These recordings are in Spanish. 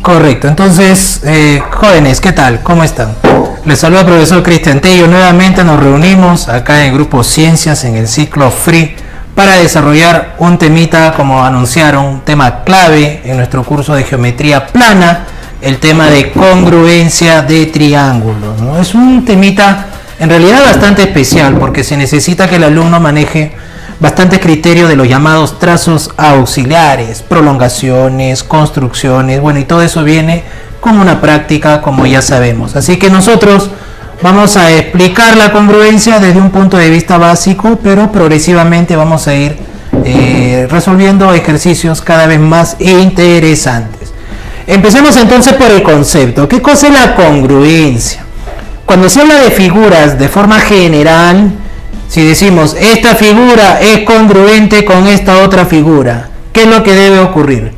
Correcto, entonces, jóvenes, ¿qué tal? ¿Cómo están? Les saluda el profesor Cristian Tello. Nuevamente nos reunimos acá en el grupo Ciencias en el ciclo Free para desarrollar un temita, como anunciaron, un tema clave en nuestro curso de geometría plana, el tema de congruencia de triángulos, ¿no? Es un temita en realidad bastante especial porque se necesita que el alumno maneje bastante criterio de los llamados trazos auxiliares, prolongaciones, construcciones, bueno, y todo eso viene con una práctica, como ya sabemos. Así que nosotros vamos a explicar la congruencia desde un punto de vista básico, pero progresivamente vamos a ir resolviendo ejercicios cada vez más interesantes. Empecemos entonces por el concepto. ¿Qué cosa es la congruencia? Cuando se habla de figuras de forma general, si decimos esta figura es congruente con esta otra figura, ¿qué es lo que debe ocurrir?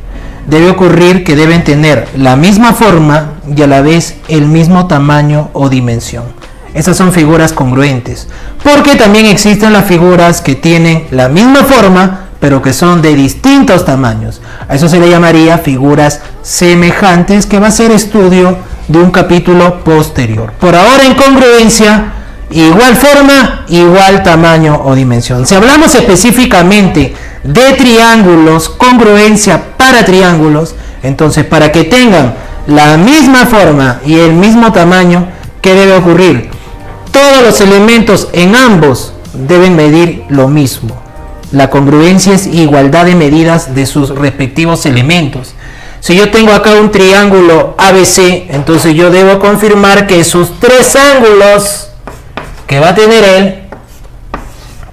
Debe ocurrir que deben tener la misma forma y a la vez el mismo tamaño o dimensión. Esas son figuras congruentes, porque también existen las figuras que tienen la misma forma pero que son de distintos tamaños. A eso se le llamaría figuras semejantes, que va a ser estudio de un capítulo posterior. Por ahora, en congruencia, igual forma, igual tamaño o dimensión. Si hablamos específicamente de triángulos, congruencia para triángulos, entonces para que tengan la misma forma y el mismo tamaño, ¿qué debe ocurrir? Todos los elementos en ambos deben medir lo mismo. La congruencia es igualdad de medidas de sus respectivos elementos. Si yo tengo acá un triángulo ABC, entonces yo debo confirmar que sus tres ángulos que va a tener él,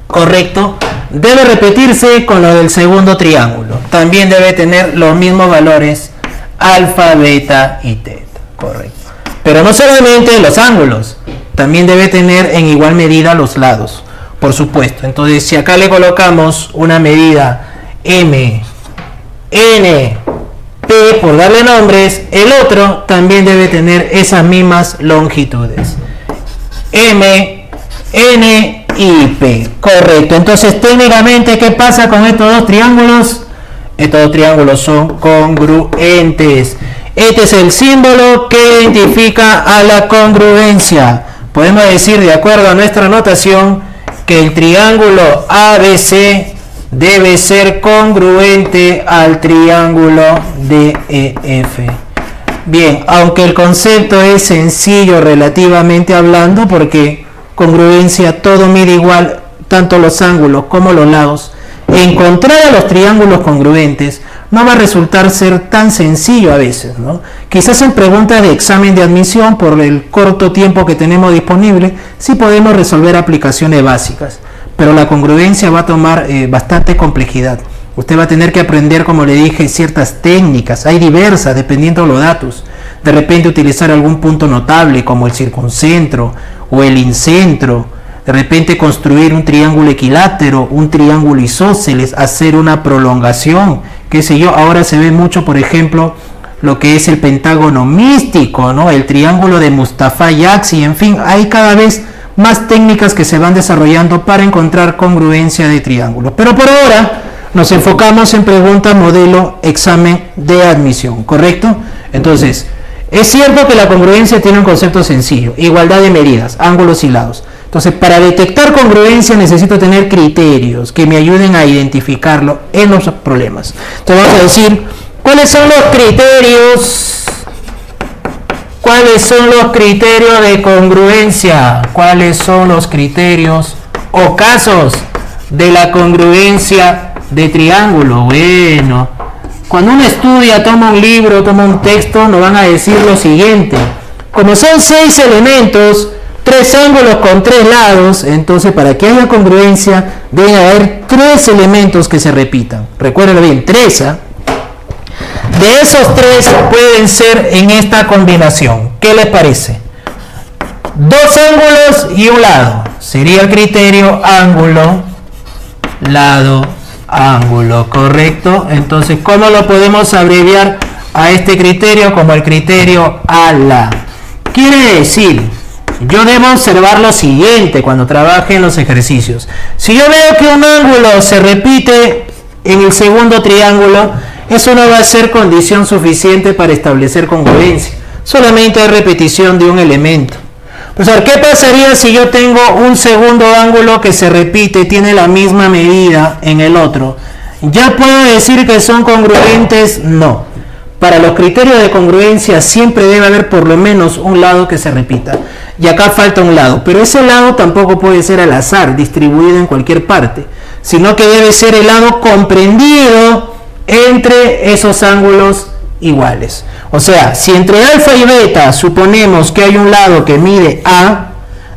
correcto, debe repetirse con lo del segundo triángulo. También debe tener los mismos valores alfa, beta y teta, correcto. Pero no solamente los ángulos, también debe tener en igual medida los lados, por supuesto. Entonces, si acá le colocamos una medida M, N, P, por darle nombres, el otro también debe tener esas mismas longitudes. M, N y P, correcto. Entonces, técnicamente, ¿qué pasa con estos dos triángulos? Estos dos triángulos son congruentes. Este es el símbolo que identifica a la congruencia. Podemos decir, de acuerdo a nuestra notación, que el triángulo ABC debe ser congruente al triángulo DEF. Bien, aunque el concepto es sencillo relativamente hablando, porque congruencia, todo mide igual, tanto los ángulos como los lados. Encontrar a los triángulos congruentes no va a resultar ser tan sencillo a veces, ¿no? Quizás en preguntas de examen de admisión, por el corto tiempo que tenemos disponible, sí podemos resolver aplicaciones básicas, pero la congruencia va a tomar bastante complejidad. Usted va a tener que aprender, como le dije, ciertas técnicas, hay diversas dependiendo de los datos. De repente utilizar algún punto notable como el circuncentro o el incentro, de repente construir un triángulo equilátero, un triángulo isósceles, hacer una prolongación, qué sé yo. Ahora se ve mucho, por ejemplo, lo que es el pentágono místico, ¿no? El triángulo de Mustafa-Yaksi, en fin, hay cada vez más técnicas que se van desarrollando para encontrar congruencia de triángulos. Pero por ahora nos enfocamos en pregunta modelo examen de admisión, ¿correcto? Entonces, es cierto que la congruencia tiene un concepto sencillo, igualdad de medidas, ángulos y lados. Entonces, para detectar congruencia necesito tener criterios que me ayuden a identificarlo en los problemas. Entonces vamos a decir, ¿cuáles son los criterios? ¿Cuáles son los criterios de congruencia? ¿Cuáles son los criterios o casos de la congruencia de triángulo? Bueno, cuando uno estudia, toma un libro, toma un texto, nos van a decir lo siguiente. Como son 6 elementos, 3 ángulos con 3 lados, entonces para que haya congruencia deben haber 3 elementos que se repitan. Recuérdenlo bien, 3. De esos 3 pueden ser en esta combinación. ¿Qué les parece? 2 ángulos y un lado. Sería el criterio ángulo, lado, ángulo, ¿correcto? Entonces, ¿cómo lo podemos abreviar a este criterio? Como el criterio ALA. Quiere decir, yo debo observar lo siguiente cuando trabaje en los ejercicios. Si yo veo que un ángulo se repite en el segundo triángulo, Eso no va a ser condición suficiente para establecer congruencia. Solamente hay repetición de un elemento. Profesor, ¿qué pasaría si yo tengo un segundo ángulo que se repite, tiene la misma medida en el otro? ¿Ya puedo decir que son congruentes? No. Para los criterios de congruencia siempre debe haber por lo menos un lado que se repita. Y acá falta un lado. Pero ese lado tampoco puede ser al azar, distribuido en cualquier parte. Sino que debe ser el lado comprendido entre esos ángulos iguales. O sea, si entre alfa y beta suponemos que hay un lado que mide A,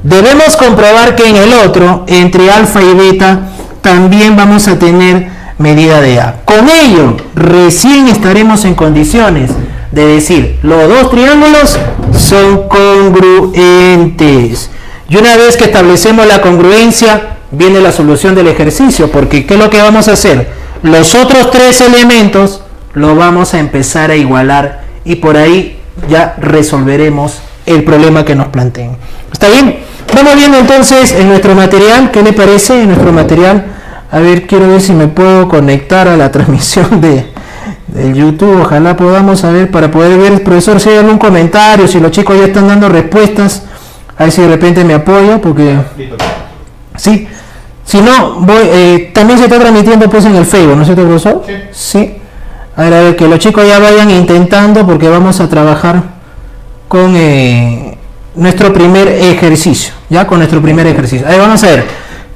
debemos comprobar que en el otro, entre alfa y beta, también vamos a tener medida de A. Con ello, recién estaremos en condiciones de decir, los dos triángulos son congruentes. Y una vez que establecemos la congruencia, viene la solución del ejercicio, porque ¿qué es lo que vamos a hacer? Los otros tres elementos lo vamos a empezar a igualar y por ahí ya resolveremos el problema que nos planteen. ¿Está bien? Vamos viendo entonces en nuestro material. ¿Qué le parece en nuestro material? A ver, quiero ver si me puedo conectar a la transmisión de YouTube. Ojalá podamos saber para poder ver, profesor, si hay algún comentario, si los chicos ya están dando respuestas. A ver si de repente me apoya, porque... Sí. Si no, también se está transmitiendo pues en el Facebook, ¿no es cierto, profesor? Sí. Sí. A ver, que los chicos ya vayan intentando porque vamos a trabajar con nuestro primer ejercicio. Ya con nuestro primer ejercicio. Ahí vamos a ver.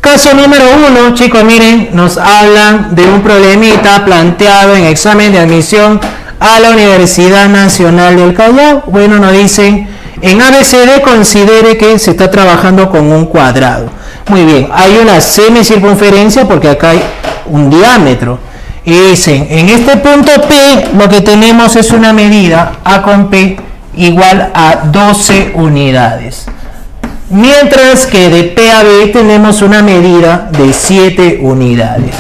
Caso número 1, chicos, miren, nos hablan de un problemita planteado en examen de admisión a la Universidad Nacional del Callao. Bueno, nos dicen, en ABCD considere que se está trabajando con un cuadrado. Muy bien, hay una semicircunferencia porque acá hay un diámetro. Y dicen, en este punto P lo que tenemos es una medida A con P igual a 12 unidades. Mientras que de P a B tenemos una medida de 7 unidades.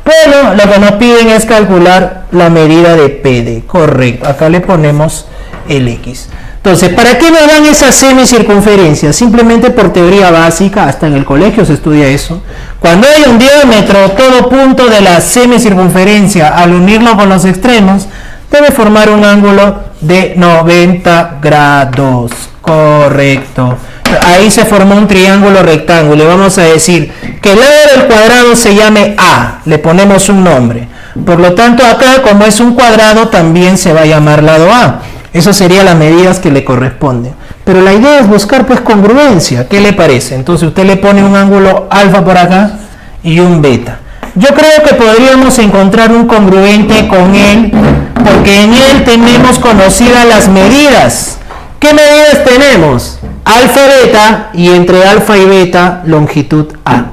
Bueno, lo que nos piden es calcular la medida de PD. Correcto, acá le ponemos el X. Entonces, ¿para qué nos dan esa semicircunferencia? Simplemente por teoría básica, hasta en el colegio se estudia eso. Cuando hay un diámetro, todo punto de la semicircunferencia, al unirlo con los extremos, debe formar un ángulo de 90 grados. Correcto. Ahí se formó un triángulo rectángulo. Vamos a decir que el lado del cuadrado se llame A. Le ponemos un nombre. Por lo tanto, acá, como es un cuadrado, también se va a llamar lado A. Eso serían las medidas que le corresponden. Pero la idea es buscar pues congruencia. ¿Qué le parece? Entonces usted le pone un ángulo alfa por acá y un beta. Yo creo que podríamos encontrar un congruente con él, porque en él tenemos conocidas las medidas. ¿Qué medidas tenemos? Alfa, beta, y entre alfa y beta, longitud A.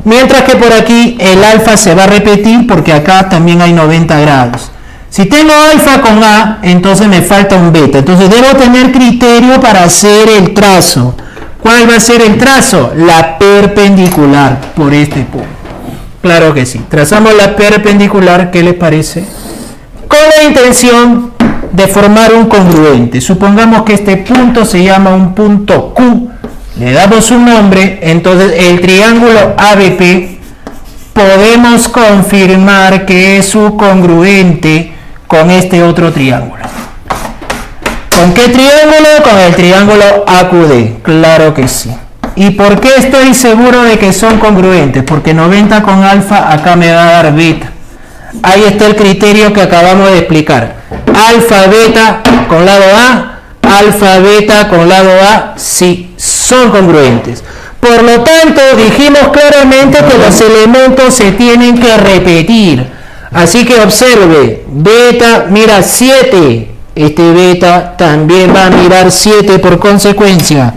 Mientras que por aquí el alfa se va a repetir porque acá también hay 90 grados. Si tengo alfa con A, entonces me falta un beta. Entonces debo tener criterio para hacer el trazo. ¿Cuál va a ser el trazo? La perpendicular por este punto. Claro que sí. Trazamos la perpendicular, ¿qué les parece? Con la intención de formar un congruente. Supongamos que este punto se llama un punto Q. Le damos un nombre, entonces el triángulo ABP podemos confirmar que es su congruente con este otro triángulo. ¿Con qué triángulo? Con el triángulo AQD. Claro que sí. ¿Y por qué estoy seguro de que son congruentes? Porque 90 con alfa acá me va a dar beta. Ahí está el criterio que acabamos de explicar. Alfa, beta con lado A, alfa, beta con lado A, sí, son congruentes. Por lo tanto, dijimos claramente que los elementos se tienen que repetir. Así que observe, beta mira 7, este beta también va a mirar 7 por consecuencia.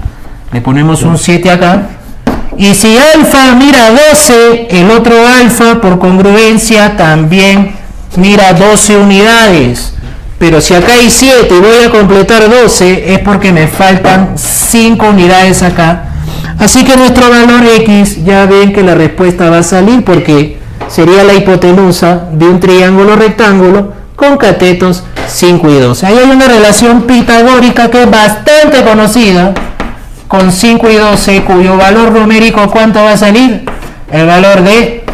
Le ponemos un 7 acá. Y si alfa mira 12, el otro alfa por congruencia también mira 12 unidades. Pero si acá hay 7 y voy a completar 12, es porque me faltan 5 unidades acá. Así que nuestro valor X, ya ven que la respuesta va a salir porque sería la hipotenusa de un triángulo rectángulo con catetos 5 y 12. Ahí hay una relación pitagórica que es bastante conocida con 5 y 12, cuyo valor numérico, ¿cuánto va a salir? El valor de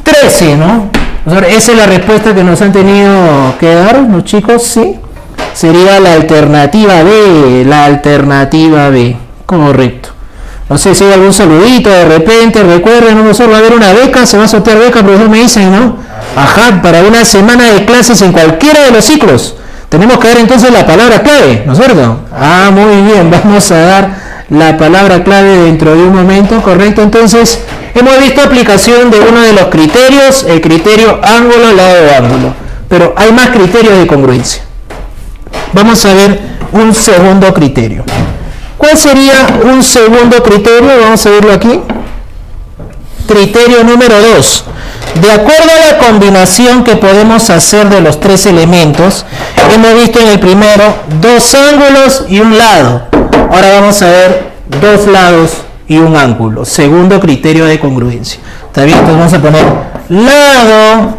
13, ¿no? Esa es la respuesta que nos han tenido que dar los chicos, ¿sí? Sería la alternativa B, correcto. No sé si hay algún saludito de repente, recuerden, profesor, va a haber una beca, se va a sortear beca, profesor, me dicen, ¿no? Ajá, para una semana de clases en cualquiera de los ciclos. Tenemos que dar entonces la palabra clave, ¿no es cierto? Ah, muy bien, vamos a dar la palabra clave dentro de un momento, correcto. Entonces, hemos visto aplicación de uno de los criterios, el criterio ángulo, lado, ángulo. Pero hay más criterios de congruencia. Vamos a ver un segundo criterio. ¿Cuál sería un segundo criterio? Vamos a verlo aquí. Criterio número 2. De acuerdo a la combinación que podemos hacer de los tres elementos, hemos visto en el primero dos ángulos y un lado. Ahora vamos a ver dos lados y un ángulo. Segundo criterio de congruencia. ¿Está bien? Entonces vamos a poner lado,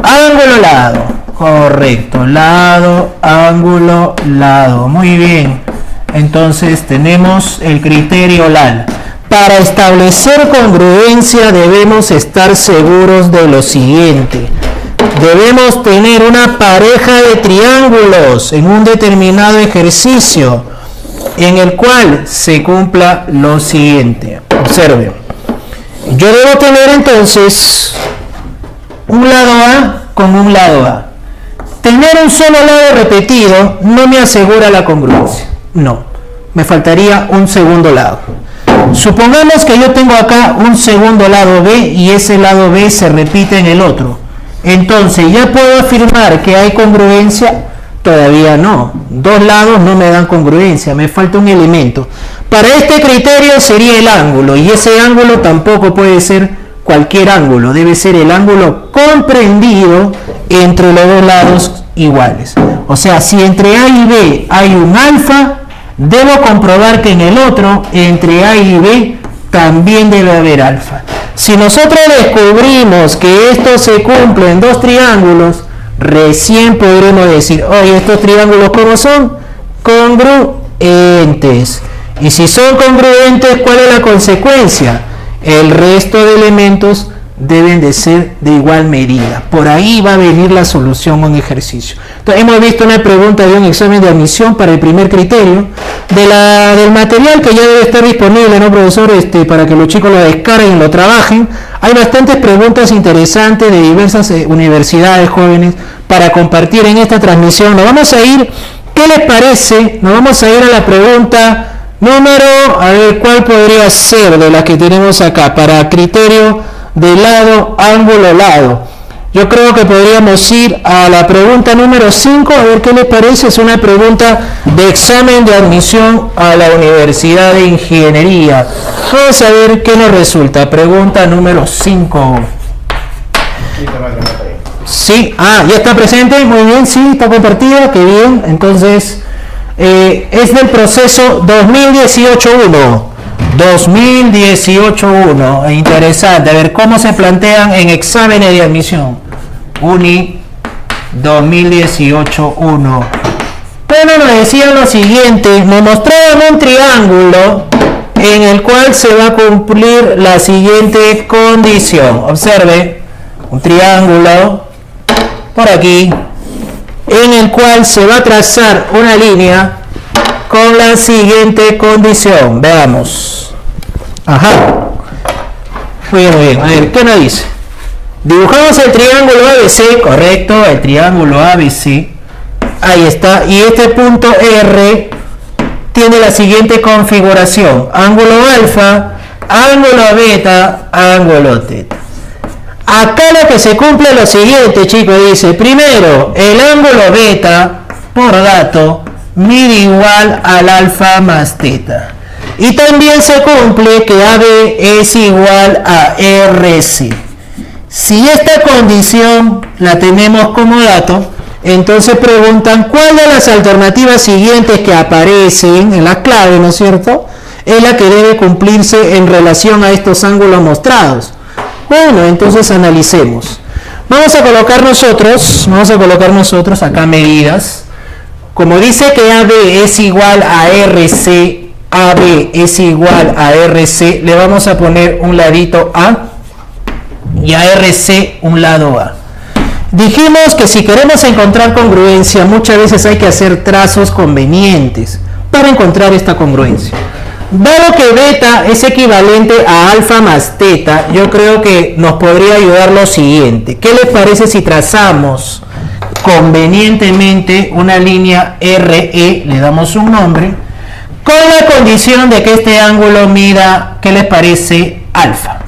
ángulo, lado. Correcto. Lado, ángulo, lado. Muy bien. Entonces tenemos el criterio LAL. Para establecer congruencia debemos estar seguros de lo siguiente. Debemos tener una pareja de triángulos en un determinado ejercicio en el cual se cumpla lo siguiente. Observen. Yo debo tener entonces un lado A con un lado A. Tener un solo lado repetido no me asegura la congruencia. No, me faltaría un segundo lado. Supongamos que yo tengo acá un segundo lado B y ese lado B se repite en el otro. Entonces, ¿ya puedo afirmar que hay congruencia? Todavía no. Dos lados no me dan congruencia, me falta un elemento. Para este criterio sería el ángulo, y ese ángulo tampoco puede ser cualquier ángulo, debe ser el ángulo comprendido entre los dos lados iguales. O sea, si entre A y B hay un alfa, debo comprobar que en el otro, entre A y B, también debe haber alfa. Si nosotros descubrimos que esto se cumple en dos triángulos, recién podremos decir, oye, estos triángulos, ¿cómo son? Congruentes. Y si son congruentes, ¿cuál es la consecuencia? El resto de elementos deben de ser de igual medida. Por ahí va a venir la solución a un ejercicio. Entonces, hemos visto una pregunta de un examen de admisión para el primer criterio. Del material que ya debe estar disponible, ¿no, profesor? Para que los chicos lo descarguen y lo trabajen. Hay bastantes preguntas interesantes de diversas universidades jóvenes para compartir en esta transmisión. Nos vamos a ir, ¿qué les parece? Nos vamos a ir a la pregunta número, a ver, ¿cuál podría ser de las que tenemos acá? Para criterio de lado, ángulo, lado. Yo creo que podríamos ir a la pregunta número 5, a ver qué les parece. Es una pregunta de examen de admisión a la Universidad de Ingeniería. Vamos a ver qué nos resulta. Pregunta número 5. Sí, ya está presente, muy bien, sí, está compartida, qué bien. Entonces, es del proceso 2018-1. 2018-1, interesante, a ver cómo se plantean en exámenes de admisión. Uni 2018-1. Bueno, nos decían lo siguiente, me mostraban un triángulo en el cual se va a cumplir la siguiente condición. Observe, un triángulo por aquí, en el cual se va a trazar una línea con la siguiente condición. Veamos. Ajá. Muy bien, muy bien. A ver, ¿qué nos dice? Dibujamos el triángulo ABC, correcto, el triángulo ABC. Ahí está. Y este punto R tiene la siguiente configuración. Ángulo alfa, ángulo beta, ángulo teta. Acá lo que se cumple es lo siguiente, chicos. Dice, primero, el ángulo beta, por dato, mide igual al alfa más teta. Y también se cumple que AB es igual a RC. Si esta condición la tenemos como dato, entonces preguntan cuál de las alternativas siguientes que aparecen en la clave, ¿no es cierto?, es la que debe cumplirse en relación a estos ángulos mostrados. Bueno, entonces analicemos. Vamos a colocar nosotros acá medidas. Como dice que AB es igual a RC, AB es igual a RC, le vamos a poner un ladito A, y a RC un lado A. Dijimos que si queremos encontrar congruencia, muchas veces hay que hacer trazos convenientes para encontrar esta congruencia. Dado que beta es equivalente a alfa más teta, yo creo que nos podría ayudar lo siguiente. ¿Qué les parece si trazamos convenientemente una línea RE, le damos un nombre, con la condición de que este ángulo mida, ¿qué les parece? Alfa.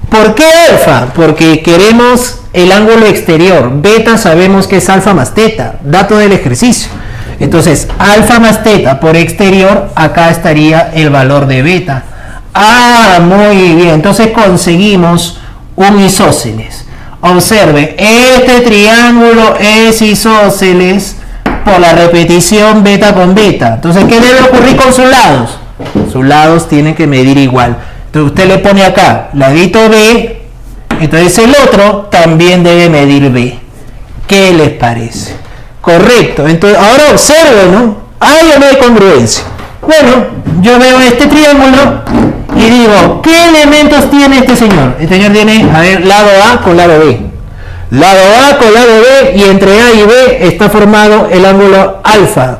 ¿Por qué alfa? Porque queremos el ángulo exterior. Beta sabemos que es alfa más teta, dato del ejercicio. Entonces, alfa más teta por exterior, acá estaría el valor de beta. Ah, muy bien. Entonces conseguimos un isósceles. Observe, este triángulo es isósceles por la repetición beta con beta. Entonces, ¿qué debe ocurrir con sus lados? Sus lados tienen que medir igual. Entonces, usted le pone acá ladito B, entonces el otro también debe medir B. ¿Qué les parece? Correcto. Entonces, ahora observe, ¿no? ¿Hay o no hay congruencia? Bueno, yo veo este triángulo y digo, ¿qué elementos tiene este señor? Este señor tiene, a ver, lado A con lado B. Lado A con lado B, y entre A y B está formado el ángulo alfa.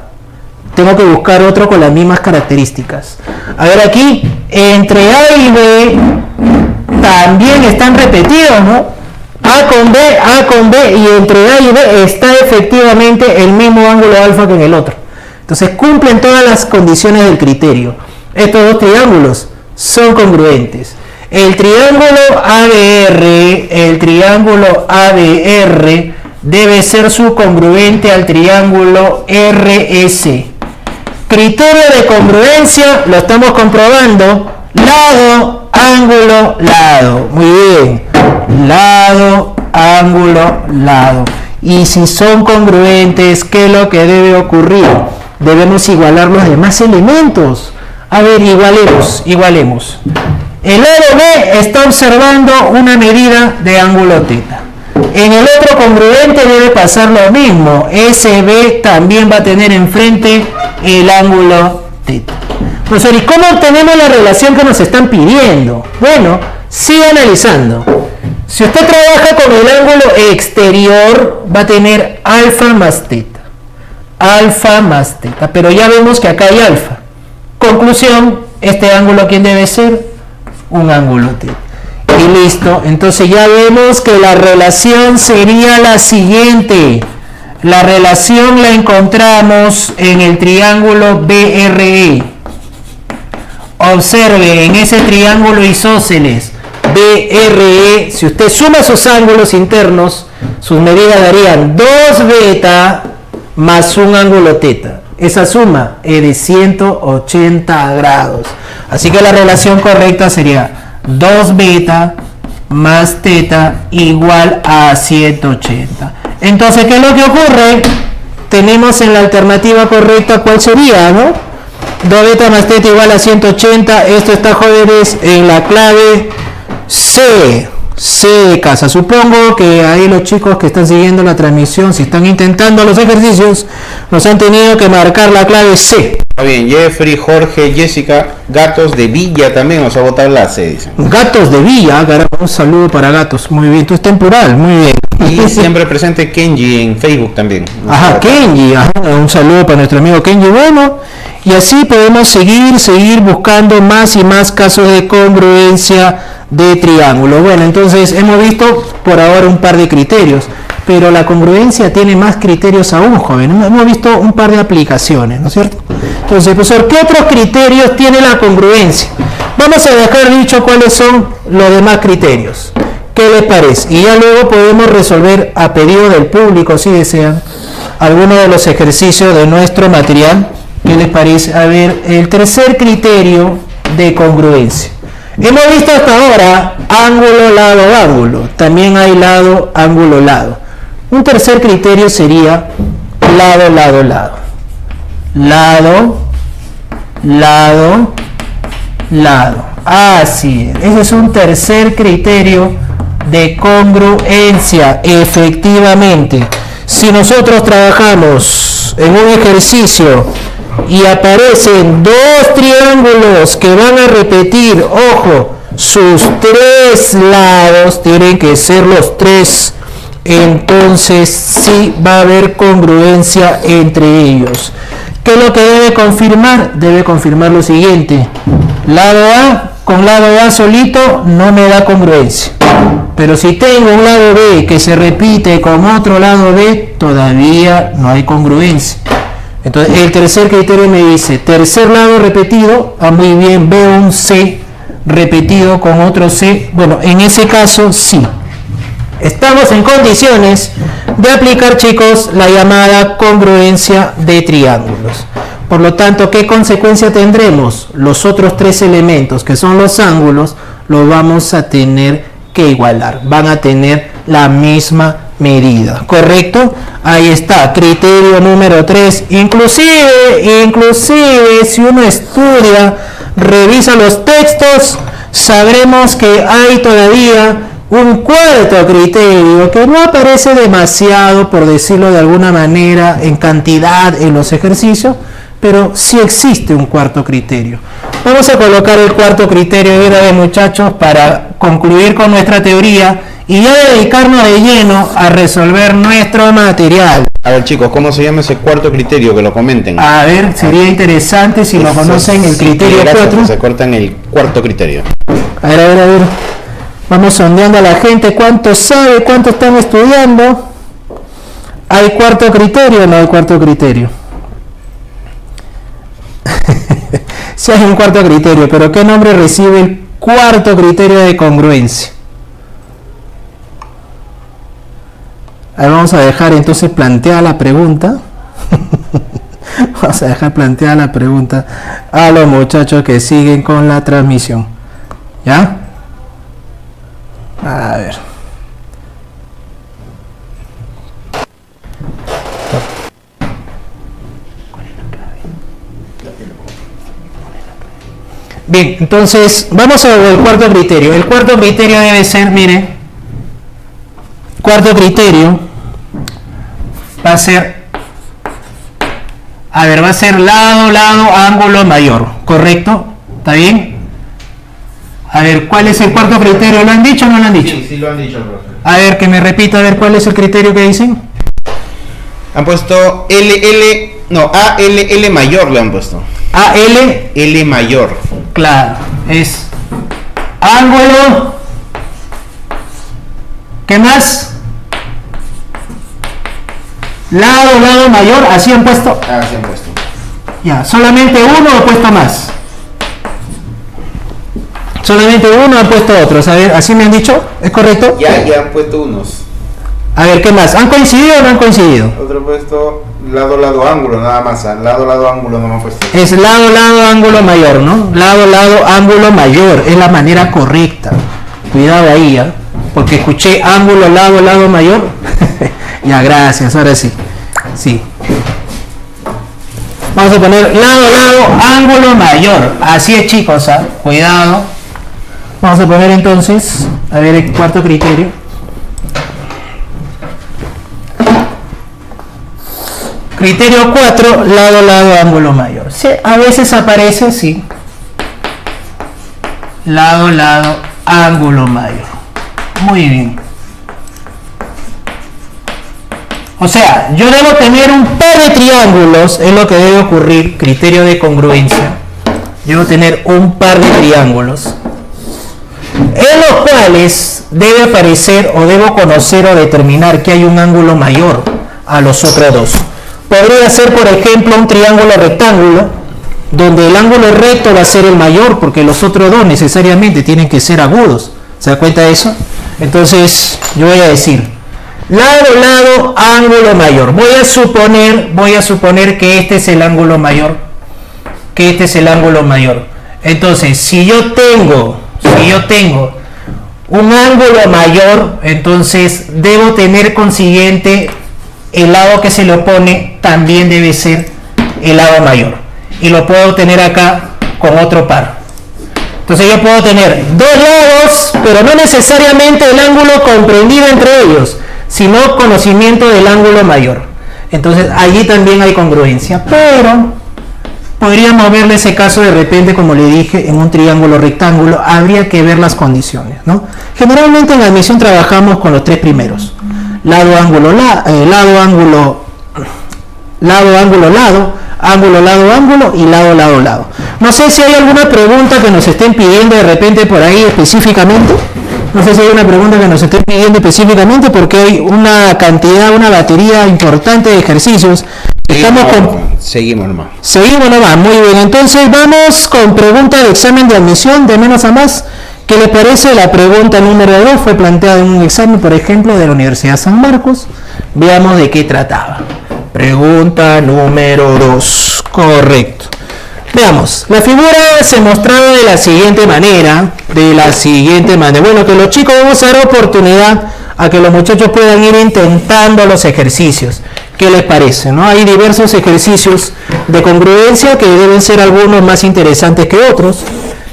Tengo que buscar otro con las mismas características. A ver aquí, entre A y B también están repetidos, ¿no? A con B, y entre A y B está efectivamente el mismo ángulo alfa que en el otro. Entonces cumplen todas las condiciones del criterio. Estos dos triángulos son congruentes. El triángulo ABR debe ser subcongruente al triángulo RS. Criterio de congruencia, lo estamos comprobando. Lado, ángulo, lado. Muy bien. Lado, ángulo, lado. Y si son congruentes, ¿qué es lo que debe ocurrir? Debemos igualar los demás elementos. A ver, igualemos. El lado B está observando una medida de ángulo teta. En el otro congruente debe pasar lo mismo. SB también va a tener enfrente el ángulo teta. Profesor, ¿y cómo obtenemos la relación que nos están pidiendo? Bueno, sigue analizando. Si usted trabaja con el ángulo exterior, va a tener alfa más teta. Alfa más teta. Pero ya vemos que acá hay alfa. Conclusión, este ángulo, ¿quién debe ser? Un ángulo teta. Y listo. Entonces ya vemos que la relación sería la siguiente. La relación la encontramos en el triángulo BRE. Observe, en ese triángulo isósceles BRE, si usted suma sus ángulos internos, sus medidas darían 2 beta más un ángulo teta. Esa suma es de 180 grados. Así que la relación correcta sería 2 beta más teta igual a 180. Entonces, ¿qué es lo que ocurre? Tenemos en la alternativa correcta, ¿cuál sería, no? 2 beta más teta igual a 180. Esto está, jóvenes, en la clave C. C de casa. Supongo que ahí los chicos que están siguiendo la transmisión, si están intentando los ejercicios, nos han tenido que marcar la clave C. Está bien, Jeffrey, Jorge, Jessica, Gatos de Villa también nos ha votado la C, dicen. Gatos de Villa, caramba, un saludo para Gatos. Muy bien, tú estás en plural, muy bien. Y siempre presente Kenji en Facebook también. Ajá, Kenji, ajá, un saludo para nuestro amigo Kenji. Bueno, y así podemos seguir buscando más y más casos de congruencia de triángulo. Bueno, entonces hemos visto por ahora un par de criterios, pero la congruencia tiene más criterios aún, joven. Hemos visto un par de aplicaciones, ¿no es cierto? Entonces, profesor, ¿qué otros criterios tiene la congruencia? Vamos a dejar dicho cuáles son los demás criterios. ¿Qué les parece? Y ya luego podemos resolver a pedido del público, si desean, algunos de los ejercicios de nuestro material. ¿Qué les parece? A ver, el tercer criterio de congruencia. Hemos visto hasta ahora ángulo, lado, ángulo. También hay lado, ángulo, lado. Un tercer criterio sería lado, lado, lado. Lado, lado, lado. Así es. Ese es un tercer criterio de congruencia. Efectivamente, si nosotros trabajamos en un ejercicio y aparecen dos triángulos que van a repetir, ojo, sus tres lados tienen que ser los tres, entonces sí va a haber congruencia entre ellos. ¿Qué es lo que debe confirmar? Debe confirmar lo siguiente: lado A con lado A solito no me da congruencia, pero si tengo un lado B que se repite con otro lado B, todavía no hay congruencia. Entonces el tercer criterio me dice tercer lado repetido, muy bien, veo un C repetido con otro C. Bueno, en ese caso sí estamos en condiciones de aplicar, chicos, la llamada congruencia de triángulos. Por lo tanto, ¿qué consecuencia tendremos? Los otros tres elementos, que son los ángulos, los vamos a tener que igualar. Van a tener la misma medida, ¿correcto? Ahí está, criterio número 3. Inclusive, si uno estudia, revisa los textos, sabremos que hay todavía un cuarto criterio que no aparece demasiado, por decirlo de alguna manera, en cantidad en los ejercicios, pero sí existe un cuarto criterio. Vamos a colocar el cuarto criterio de una vez, muchachos, para concluir con nuestra teoría y ya dedicarnos de lleno a resolver nuestro material. A ver, chicos, ¿cómo se llama ese cuarto criterio? Que lo comenten. A ver, sería interesante si lo conocen, el criterio 4. Se cortan el cuarto criterio. A ver. Vamos sondeando a la gente, ¿cuánto sabe? ¿Cuánto están estudiando? ¿Hay cuarto criterio o no hay cuarto criterio? Sí hay un cuarto criterio, pero ¿qué nombre recibe el cuarto criterio de congruencia? Ahí vamos a dejar entonces planteada la pregunta. Vamos a dejar planteada la pregunta a los muchachos que siguen con la transmisión. ¿Ya? A ver. Bien, entonces vamos al cuarto criterio. El cuarto criterio debe ser, mire, cuarto criterio va a ser, va a ser lado, ángulo mayor, ¿correcto? ¿Está bien? A ver, ¿cuál es el cuarto criterio? ¿Lo han dicho o no lo han dicho? Sí lo han dicho, profe. A ver, que me repita, a ver, ¿cuál es el criterio que dicen? Han puesto AL mayor le han puesto. L mayor. Claro, es ángulo. ¿Qué más? Lado mayor, así han puesto. Así han puesto. Ya, solamente uno o puesto más. Solamente uno ha puesto otros. A ver, ¿así me han dicho? ¿Es correcto? Ya han puesto unos. A ver, ¿qué más? ¿Han coincidido o no han coincidido? Otro puesto lado, ángulo, nada más. Lado, ángulo no me han puesto. Es lado, ángulo mayor, ¿no? Lado, ángulo mayor. Es la manera correcta. Cuidado ahí, ¿eh? Porque escuché ángulo, lado mayor. Ya, gracias. Ahora sí. Sí. Vamos a poner lado, ángulo mayor. Así es, chicos, ¿eh? Cuidado. Vamos a poner entonces, a ver el cuarto criterio. Criterio 4, lado, ángulo mayor. Sí, a veces aparece, sí. Lado, ángulo mayor. Muy bien. O sea, yo debo tener un par de triángulos, es lo que debe ocurrir, criterio de congruencia. Debo tener un par de triángulos, en los cuales debe aparecer o debo conocer o determinar que hay un ángulo mayor a los otros dos. Podría ser, por ejemplo, un triángulo rectángulo, donde el ángulo recto va a ser el mayor, porque los otros dos necesariamente tienen que ser agudos. ¿Se da cuenta de eso? Entonces, yo voy a decir, lado, ángulo mayor. Voy a suponer que este es el ángulo mayor. Entonces, si yo tengo un ángulo mayor, entonces debo tener consiguiente el lado que se le opone también debe ser el lado mayor. Y lo puedo tener acá con otro par. Entonces yo puedo tener dos lados, pero no necesariamente el ángulo comprendido entre ellos, sino conocimiento del ángulo mayor. Entonces allí también hay congruencia. Pero podríamos verle ese caso de repente, como le dije, en un triángulo rectángulo. Habría que ver las condiciones, ¿no? Generalmente en la admisión trabajamos con los tres primeros: lado, ángulo, lado, ángulo, lado, ángulo, lado, ángulo, lado, ángulo y lado, lado, lado. No sé si hay alguna pregunta que nos estén pidiendo de repente por ahí específicamente. No sé si hay una pregunta que nos estén pidiendo específicamente, porque hay una cantidad, una batería importante de ejercicios. Seguimos nomás. Seguimos nomás, muy bien. Entonces vamos con pregunta de examen de admisión de menos a más. ¿Qué le parece? La pregunta número 2 fue planteada en un examen, por ejemplo, de la Universidad San Marcos. Veamos de qué trataba. Pregunta número 2. Correcto. Veamos, la figura se mostraba de la siguiente manera. Bueno, que los chicos vamos a dar oportunidad a que los muchachos puedan ir intentando los ejercicios. ¿Qué les parece? ¿No? Hay diversos ejercicios de congruencia que deben ser algunos más interesantes que otros.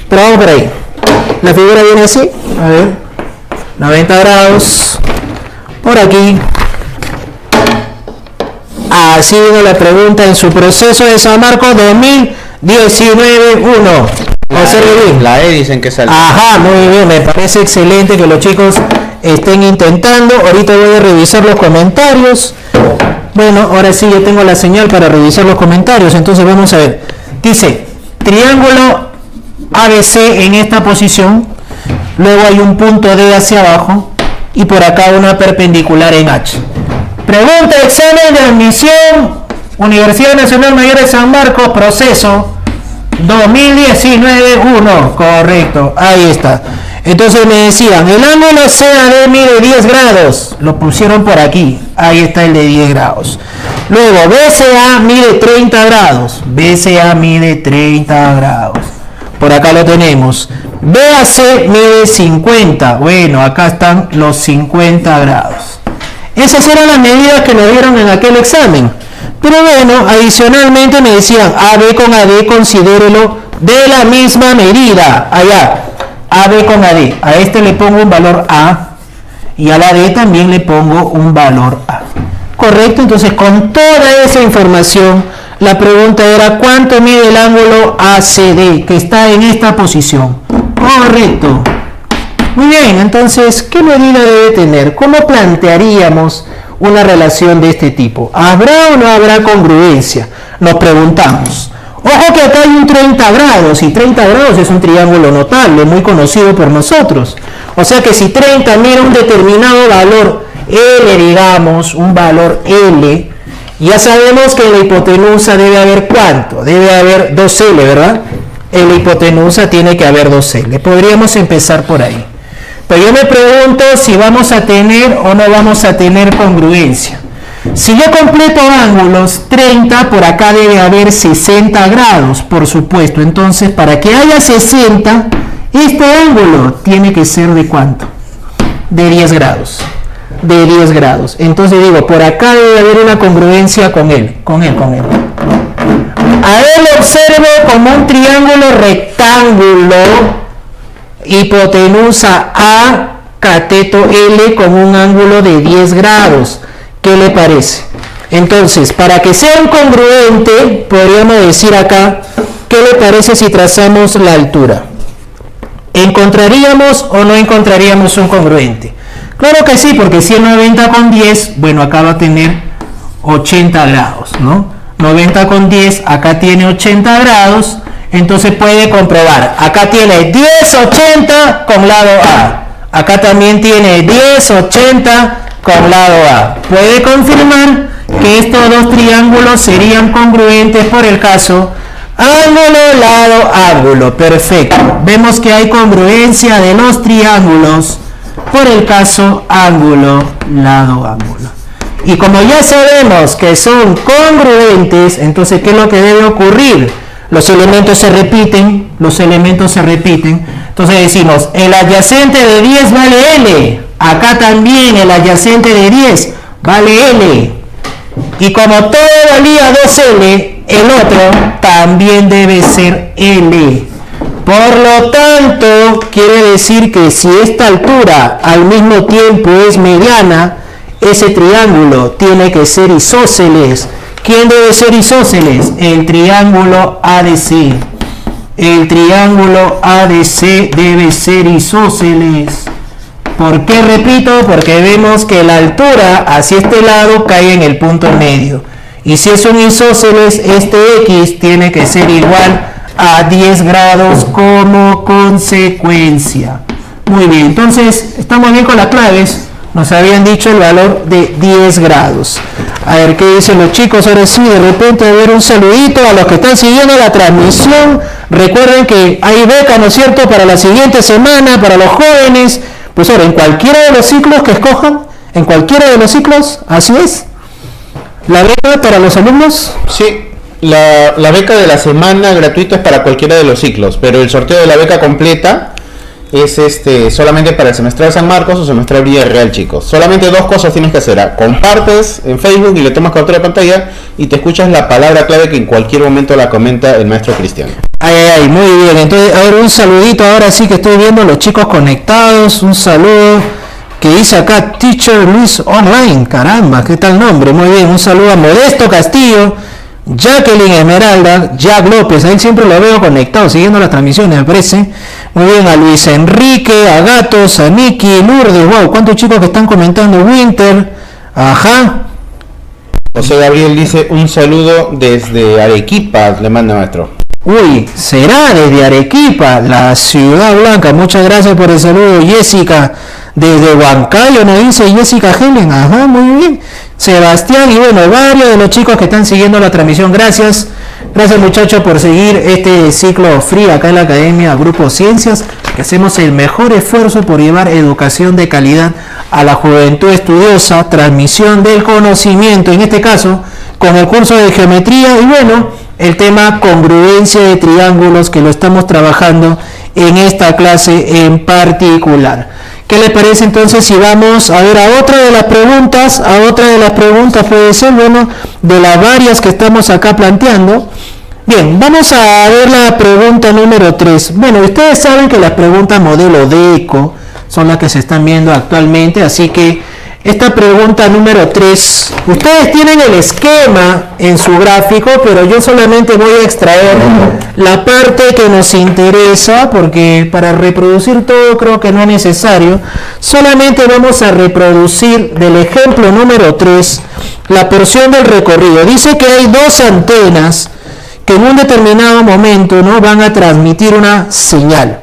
Pero vamos por ahí. La figura viene así. A ver. 90 grados. Por aquí. Así viene la pregunta en su proceso de San Marcos 2019-1. La E dicen que sale. Ajá, muy bien. Me parece excelente que los chicos estén intentando. Ahorita voy a revisar los comentarios. Bueno, ahora sí yo tengo la señal para revisar los comentarios. Entonces vamos a ver. Dice, triángulo ABC en esta posición. Luego hay un punto D hacia abajo. Y por acá una perpendicular en H. Pregunta, examen de admisión. Universidad Nacional Mayor de San Marcos, proceso 2019-1. Correcto, ahí está. Entonces me decían, el ángulo CAD mide 10 grados. Lo pusieron por aquí. Ahí está el de 10 grados. Luego, BCA mide 30 grados. BCA mide 30 grados. Por acá lo tenemos. BAC mide 50. Bueno, acá están los 50 grados. Esas eran las medidas que nos dieron en aquel examen. Pero bueno, adicionalmente me decían, AB con AD considérelo de la misma medida. Allá. AB con AD, a este le pongo un valor A y a la D también le pongo un valor A. Correcto, entonces con toda esa información la pregunta era ¿cuánto mide el ángulo ACD que está en esta posición? Correcto. Muy bien, entonces ¿qué medida debe tener? ¿Cómo plantearíamos una relación de este tipo? ¿Habrá o no habrá congruencia? Nos preguntamos. Ojo que acá hay un 30 grados, y 30 grados es un triángulo notable, muy conocido por nosotros. O sea que si 30 mide un determinado valor L, digamos, un valor L, ya sabemos que en la hipotenusa debe haber ¿cuánto? Debe haber 2L, ¿verdad? En la hipotenusa tiene que haber 2L. Podríamos empezar por ahí. Pero yo me pregunto si vamos a tener o no vamos a tener congruencia. Si yo completo ángulos, 30, por acá debe haber 60 grados, por supuesto. Entonces, para que haya 60, este ángulo tiene que ser ¿de cuánto? De 10 grados. De 10 grados. Entonces digo, por acá debe haber una congruencia con él. A él lo observo como un triángulo rectángulo, hipotenusa A, cateto L con un ángulo de 10 grados. ¿Qué le parece? Entonces, para que sea un congruente, podríamos decir acá, ¿qué le parece si trazamos la altura? ¿Encontraríamos o no encontraríamos un congruente? Claro que sí, porque si es 90 con 10, bueno, acá va a tener 80 grados, ¿no? 90 con 10, acá tiene 80 grados, entonces puede comprobar. Acá tiene 10, 80 con lado A. Acá también tiene 10, 80 con lado A. Puede confirmar que estos dos triángulos serían congruentes por el caso ángulo, lado, ángulo. Perfecto. Vemos que hay congruencia de los triángulos por el caso ángulo, lado, ángulo. Y como ya sabemos que son congruentes, entonces ¿qué es lo que debe ocurrir? Los elementos se repiten. Entonces decimos, el adyacente de 10 vale L. Acá también el adyacente de 10 vale L. Y como todo valía 2L, el otro también debe ser L. Por lo tanto, quiere decir que si esta altura al mismo tiempo es mediana, ese triángulo tiene que ser isósceles. ¿Quién debe ser isósceles? El triángulo ADC. El triángulo ADC debe ser isósceles. ¿Por qué repito? Porque vemos que la altura hacia este lado cae en el punto medio. Y si es un isósceles, este X tiene que ser igual a 10 grados como consecuencia. Muy bien, entonces estamos bien con las claves. Nos habían dicho el valor de 10 grados. A ver qué dicen los chicos. Ahora sí, de repente a ver un saludito a los que están siguiendo la transmisión. Recuerden que hay beca, ¿no es cierto?, para la siguiente semana, para los jóvenes. Pues ahora, en cualquiera de los ciclos que escojan, en cualquiera de los ciclos, así es. ¿La beca para los alumnos? Sí, la beca de la semana gratuita es para cualquiera de los ciclos, pero el sorteo de la beca completa es solamente para el semestral San Marcos o semestral Villarreal, chicos. Solamente dos cosas tienes que hacer. Compartes en Facebook y le tomas captura de pantalla y te escuchas la palabra clave que en cualquier momento la comenta el maestro Cristian. Ay, muy bien. Entonces, a ver, un saludito. Ahora sí que estoy viendo a los chicos conectados. Un saludo que dice acá Teacher Luis Online. Caramba, qué tal nombre. Muy bien, un saludo a Modesto Castillo, Jacqueline Esmeralda, Jack López. A él siempre lo veo conectado, siguiendo las transmisiones, me parece. Muy bien, a Luis Enrique, a Gatos, a Nicky, Lourdes. Wow, cuántos chicos que están comentando. Winter. Ajá. José Gabriel dice un saludo desde Arequipa, le manda maestro. Uy, será desde Arequipa, la ciudad blanca. Muchas gracias por el saludo, Jessica. Desde Huancayo nos dice Jessica Helen. Ajá, muy bien. Sebastián y bueno, varios de los chicos que están siguiendo la transmisión. Gracias. Gracias, muchachos, por seguir este ciclo free acá en la Academia Grupo Ciencias, que hacemos el mejor esfuerzo por llevar educación de calidad a la juventud estudiosa, transmisión del conocimiento, en este caso con el curso de geometría y bueno, el tema congruencia de triángulos, que lo estamos trabajando en esta clase en particular. ¿Qué le parece entonces si vamos a ver a otra de las preguntas? A otra de las preguntas puede ser, bueno, de las varias que estamos acá planteando. Bien, vamos a ver la pregunta número 3. Bueno, ustedes saben que las preguntas modelo DECO son las que se están viendo actualmente, así que esta pregunta número 3, ustedes tienen el esquema en su gráfico, pero yo solamente voy a extraer la parte que nos interesa, porque para reproducir todo creo que no es necesario. Solamente vamos a reproducir del ejemplo número 3 la porción del recorrido. Dice que hay dos antenas que en un determinado momento, ¿no?, van a transmitir una señal.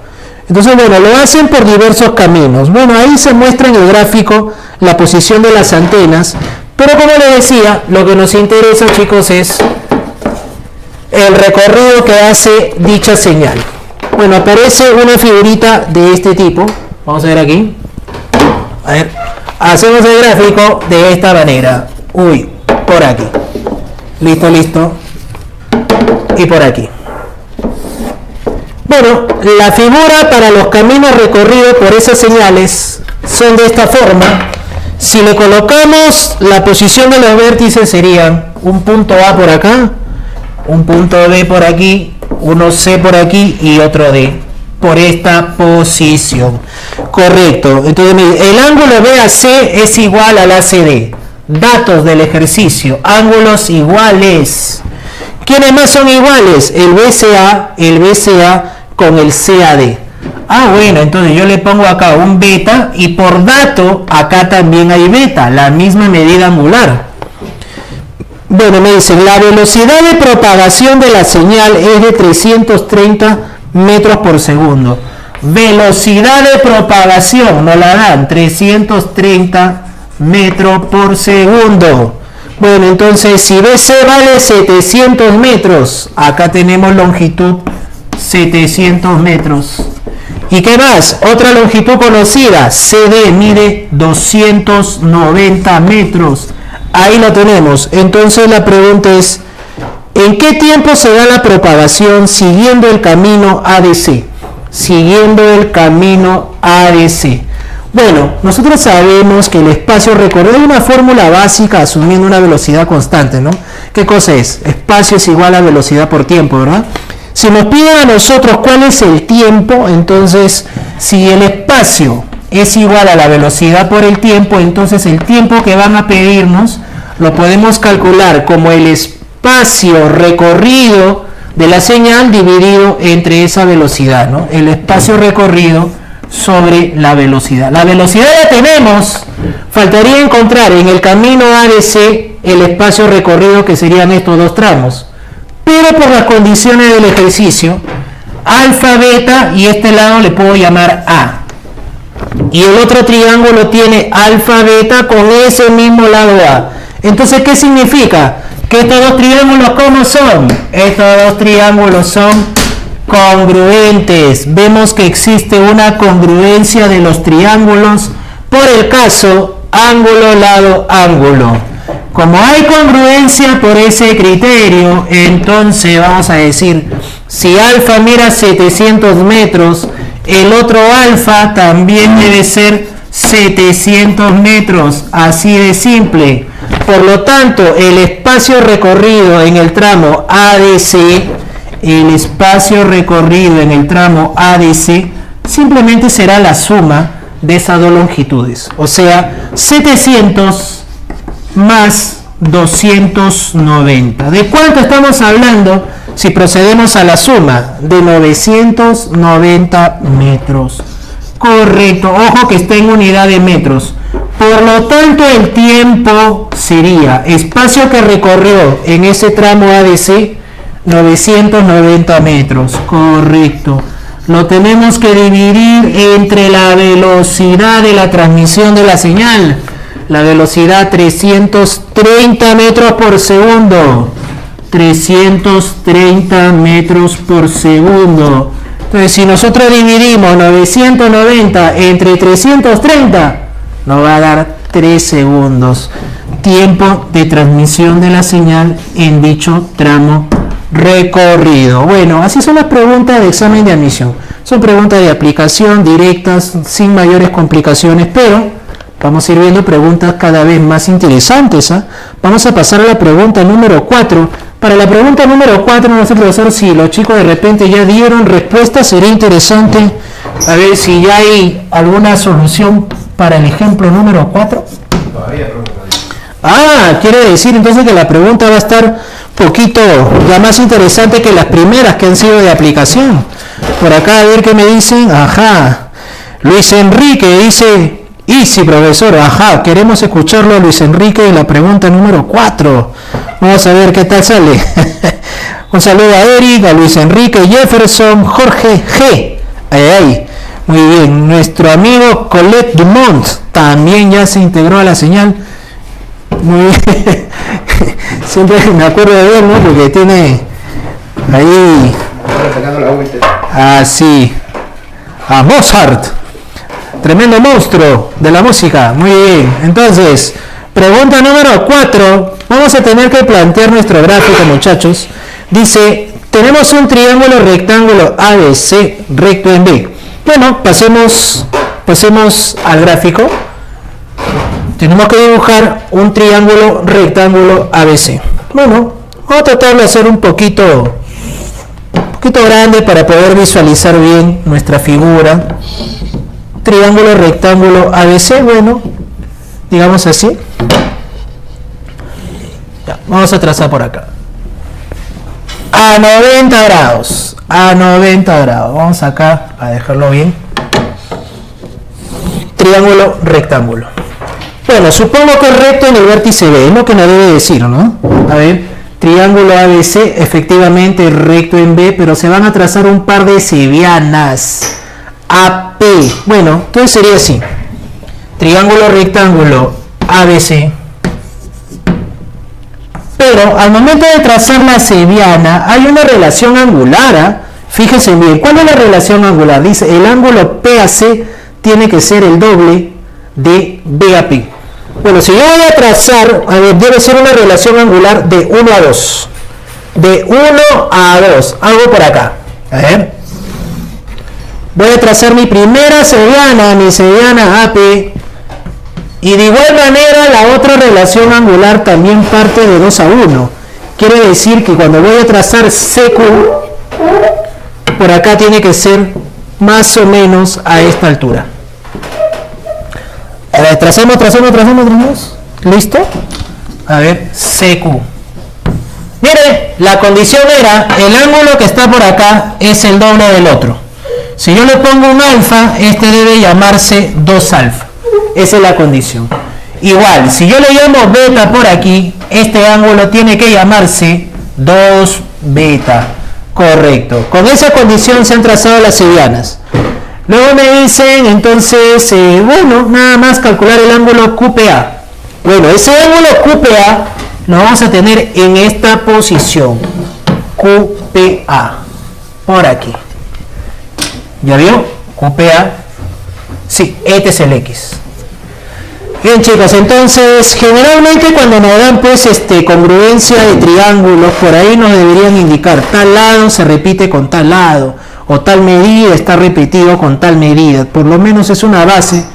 Entonces, bueno, lo hacen por diversos caminos. Bueno, ahí se muestra en el gráfico la posición de las antenas, pero como les decía, lo que nos interesa, chicos, es el recorrido que hace dicha señal. Bueno, aparece una figurita de este tipo. Vamos a ver aquí. A ver, hacemos el gráfico de esta manera. Uy, por aquí. Listo, listo. Y por aquí. Bueno, la figura para los caminos recorridos por esas señales son de esta forma. Si le colocamos la posición de los vértices serían un punto A por acá, un punto B por aquí, uno C por aquí y otro D por esta posición. Correcto. Entonces, el ángulo BAC es igual al ACD. Datos del ejercicio. Ángulos iguales. ¿Quiénes más son iguales? El BCA con el CAD. Ah, bueno, entonces yo le pongo acá un beta y por dato acá también hay beta, la misma medida angular. Bueno, me dicen, la velocidad de propagación de la señal es de 330 metros por segundo. Velocidad de propagación, nos la dan, 330 metros por segundo. Bueno, entonces si BC vale 700 metros, acá tenemos longitud 700 metros. ¿Y qué más? Otra longitud conocida, CD mide 290 metros. Ahí lo tenemos. Entonces la pregunta es, ¿en qué tiempo se da la propagación siguiendo el camino ADC? Siguiendo el camino ADC. Bueno, nosotros sabemos que el espacio recorrido, hay una fórmula básica asumiendo una velocidad constante, ¿no? ¿Qué cosa es? Espacio es igual a velocidad por tiempo, ¿verdad? Si nos piden a nosotros cuál es el tiempo, entonces si el espacio es igual a la velocidad por el tiempo, entonces el tiempo que van a pedirnos lo podemos calcular como el espacio recorrido de la señal dividido entre esa velocidad, ¿no? El espacio recorrido sobre la velocidad. La velocidad la tenemos, faltaría encontrar en el camino ADC el espacio recorrido, que serían estos dos tramos. Pero por las condiciones del ejercicio, alfa, beta, y este lado le puedo llamar A. Y el otro triángulo tiene alfa, beta con ese mismo lado A. Entonces, ¿qué significa? Que estos dos triángulos, ¿cómo son? Estos dos triángulos son congruentes. Vemos que existe una congruencia de los triángulos por el caso ángulo, lado, ángulo. Como hay congruencia por ese criterio, entonces vamos a decir, si alfa mira 700 metros, el otro alfa también debe ser 700 metros, así de simple. Por lo tanto, el espacio recorrido en el tramo ADC, simplemente será la suma de esas dos longitudes. O sea, 700 más 290. ¿De cuánto estamos hablando si procedemos a la suma? De 990 metros. Correcto. Ojo que está en unidad de metros. Por lo tanto, el tiempo sería espacio que recorrió en ese tramo ADC, 990 metros. Correcto. Lo tenemos que dividir entre la velocidad de la transmisión de la señal. La velocidad 330 metros por segundo. 330 metros por segundo. Entonces, si nosotros dividimos 990 entre 330, nos va a dar 3 segundos. Tiempo de transmisión de la señal en dicho tramo recorrido. Bueno, así son las preguntas de examen de admisión. Son preguntas de aplicación directas, sin mayores complicaciones, pero vamos a ir viendo preguntas cada vez más interesantes, ¿eh? Vamos a pasar a la pregunta número 4. Para la pregunta número 4, no sé, profesor, si los chicos de repente ya dieron respuesta, sería interesante a ver si ya hay alguna solución para el ejemplo número 4. Todavía, profesor. Quiere decir entonces que la pregunta va a estar poquito ya más interesante que las primeras que han sido de aplicación. Por acá a ver qué me dicen. Ajá. Luis Enrique dice, y sí, profesor, queremos escucharlo a Luis Enrique en la pregunta número 4. Vamos a ver qué tal sale. Un saludo a Eric, a Luis Enrique, Jefferson, Jorge G. Muy bien. Nuestro amigo Colette Dumont también ya se integró a la señal. Muy bien. Siempre me acuerdo de él, ¿no? Porque tiene ahí. Sí. A Mozart. Tremendo monstruo de la música. Muy bien. Entonces, pregunta número 4. Vamos a tener que plantear nuestro gráfico, muchachos. Dice, tenemos un triángulo rectángulo ABC recto en B. Bueno, pasemos al gráfico. Tenemos que dibujar un triángulo rectángulo ABC. Bueno, vamos a tratar de hacer un poquito grande para poder visualizar bien nuestra figura. Triángulo rectángulo ABC, bueno, digamos así. Ya, vamos a trazar por acá. A 90 grados. Vamos acá a dejarlo bien. Triángulo rectángulo. Bueno, supongo que es recto en el vértice B, es lo que nos debe decir, ¿no? A ver, triángulo ABC, efectivamente recto en B, pero se van a trazar un par de sevianas. AP. Bueno, entonces sería así. Triángulo rectángulo ABC. Pero al momento de trazar la seviana, hay una relación angular, ¿eh? Fíjense bien, ¿cuál es la relación angular? Dice, el ángulo PAC tiene que ser el doble de BAP. Bueno, si yo voy a trazar, debe ser una relación angular de 1 a 2. De 1 a 2. Algo por acá. A ver. Voy a trazar mi primera seviana, mi seviana AP. Y de igual manera la otra relación angular también parte de 2 a 1. Quiere decir que cuando voy a trazar CQ, por acá tiene que ser más o menos a esta altura. Trazamos. ¿Listo? A ver, CQ. Mire, la condición era, el ángulo que está por acá es el doble del otro. Si yo le pongo un alfa, este debe llamarse 2 alfa. Esa es la condición. Igual, si yo le llamo beta por aquí, este ángulo tiene que llamarse 2 beta. Correcto. Con esa condición se han trazado las sevianas. Luego me dicen, entonces, bueno, nada más calcular el ángulo QPA. Bueno, ese ángulo QPA lo vamos a tener en esta posición. QPA. Por aquí. ¿Ya vio? QPA. Sí, este es el X. Bien, chicos, entonces generalmente cuando nos dan pues congruencia de triángulos, por ahí nos deberían indicar tal lado se repite con tal lado, o tal medida está repetido con tal medida. Por lo menos es una base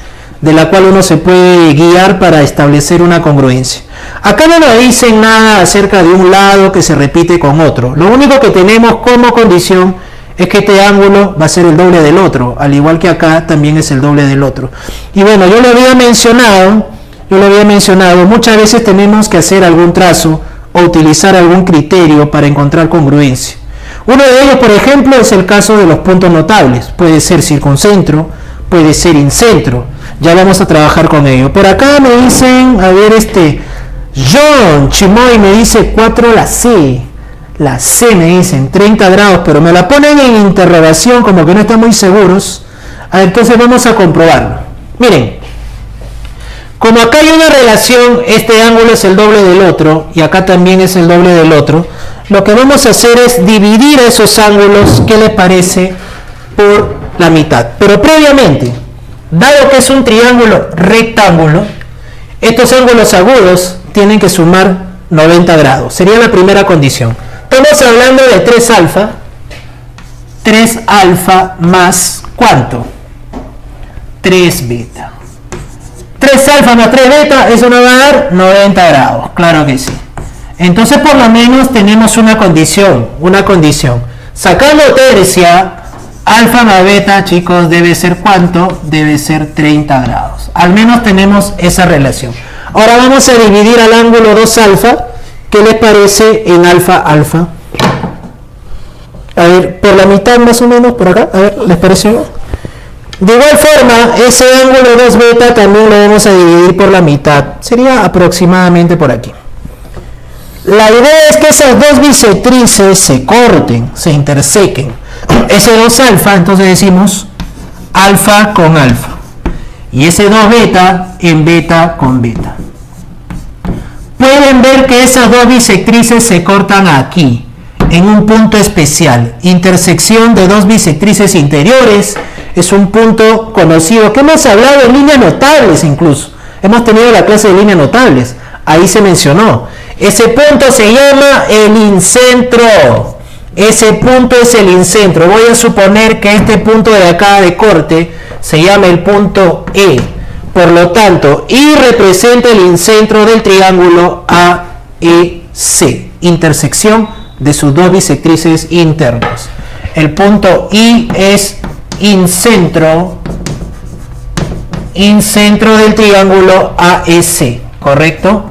de la cual uno se puede guiar para establecer una congruencia. Acá no nos dicen nada acerca de un lado que se repite con otro. Lo único que tenemos como condición es que este ángulo va a ser el doble del otro, al igual que acá también es el doble del otro. Y bueno, yo lo había mencionado, muchas veces tenemos que hacer algún trazo o utilizar algún criterio para encontrar congruencia. Uno de ellos, por ejemplo, es el caso de los puntos notables. Puede ser circuncentro, puede ser incentro. Ya vamos a trabajar con ello. Por acá me dicen, a ver, John Chimoy me dice 4 la C. La C me dicen 30 grados, pero me la ponen en interrogación como que no están muy seguros. Entonces vamos a comprobarlo. Miren, como acá hay una relación, este ángulo es el doble del otro y acá también es el doble del otro, lo que vamos a hacer es dividir esos ángulos, ¿qué les parece? Por la mitad. Pero previamente, dado que es un triángulo rectángulo, estos ángulos agudos tienen que sumar 90 grados. Sería la primera condición. Estamos hablando de 3 alfa. 3 alfa más ¿cuánto? 3 beta. 3 alfa más 3 beta, eso nos va a dar 90 grados. Claro que sí. Entonces por lo menos tenemos una condición. Sacando tercia, alfa más beta, chicos, debe ser ¿cuánto? Debe ser 30 grados. Al menos tenemos esa relación. Ahora vamos a dividir al ángulo 2 alfa. ¿Qué les parece en alfa, alfa? A ver, por la mitad más o menos, por acá. A ver, ¿les pareció? De igual forma, ese ángulo 2 beta también lo vamos a dividir por la mitad. Sería aproximadamente por aquí. La idea es que esas dos bisectrices se corten, se intersequen. Ese 2 alfa, entonces decimos alfa con alfa. Y ese 2 beta en beta con beta. Pueden ver que esas dos bisectrices se cortan aquí, en un punto especial. Intersección de dos bisectrices interiores. Es un punto conocido que hemos hablado en líneas notables incluso. Hemos tenido la clase de líneas notables. Ahí se mencionó. Ese punto se llama el incentro. Ese punto es el incentro. Voy a suponer que este punto de acá de corte se llama el punto E. Por lo tanto, I representa el incentro del triángulo AEC. Intersección de sus dos bisectrices internas. El punto I es incentro del triángulo AEC. ¿Correcto?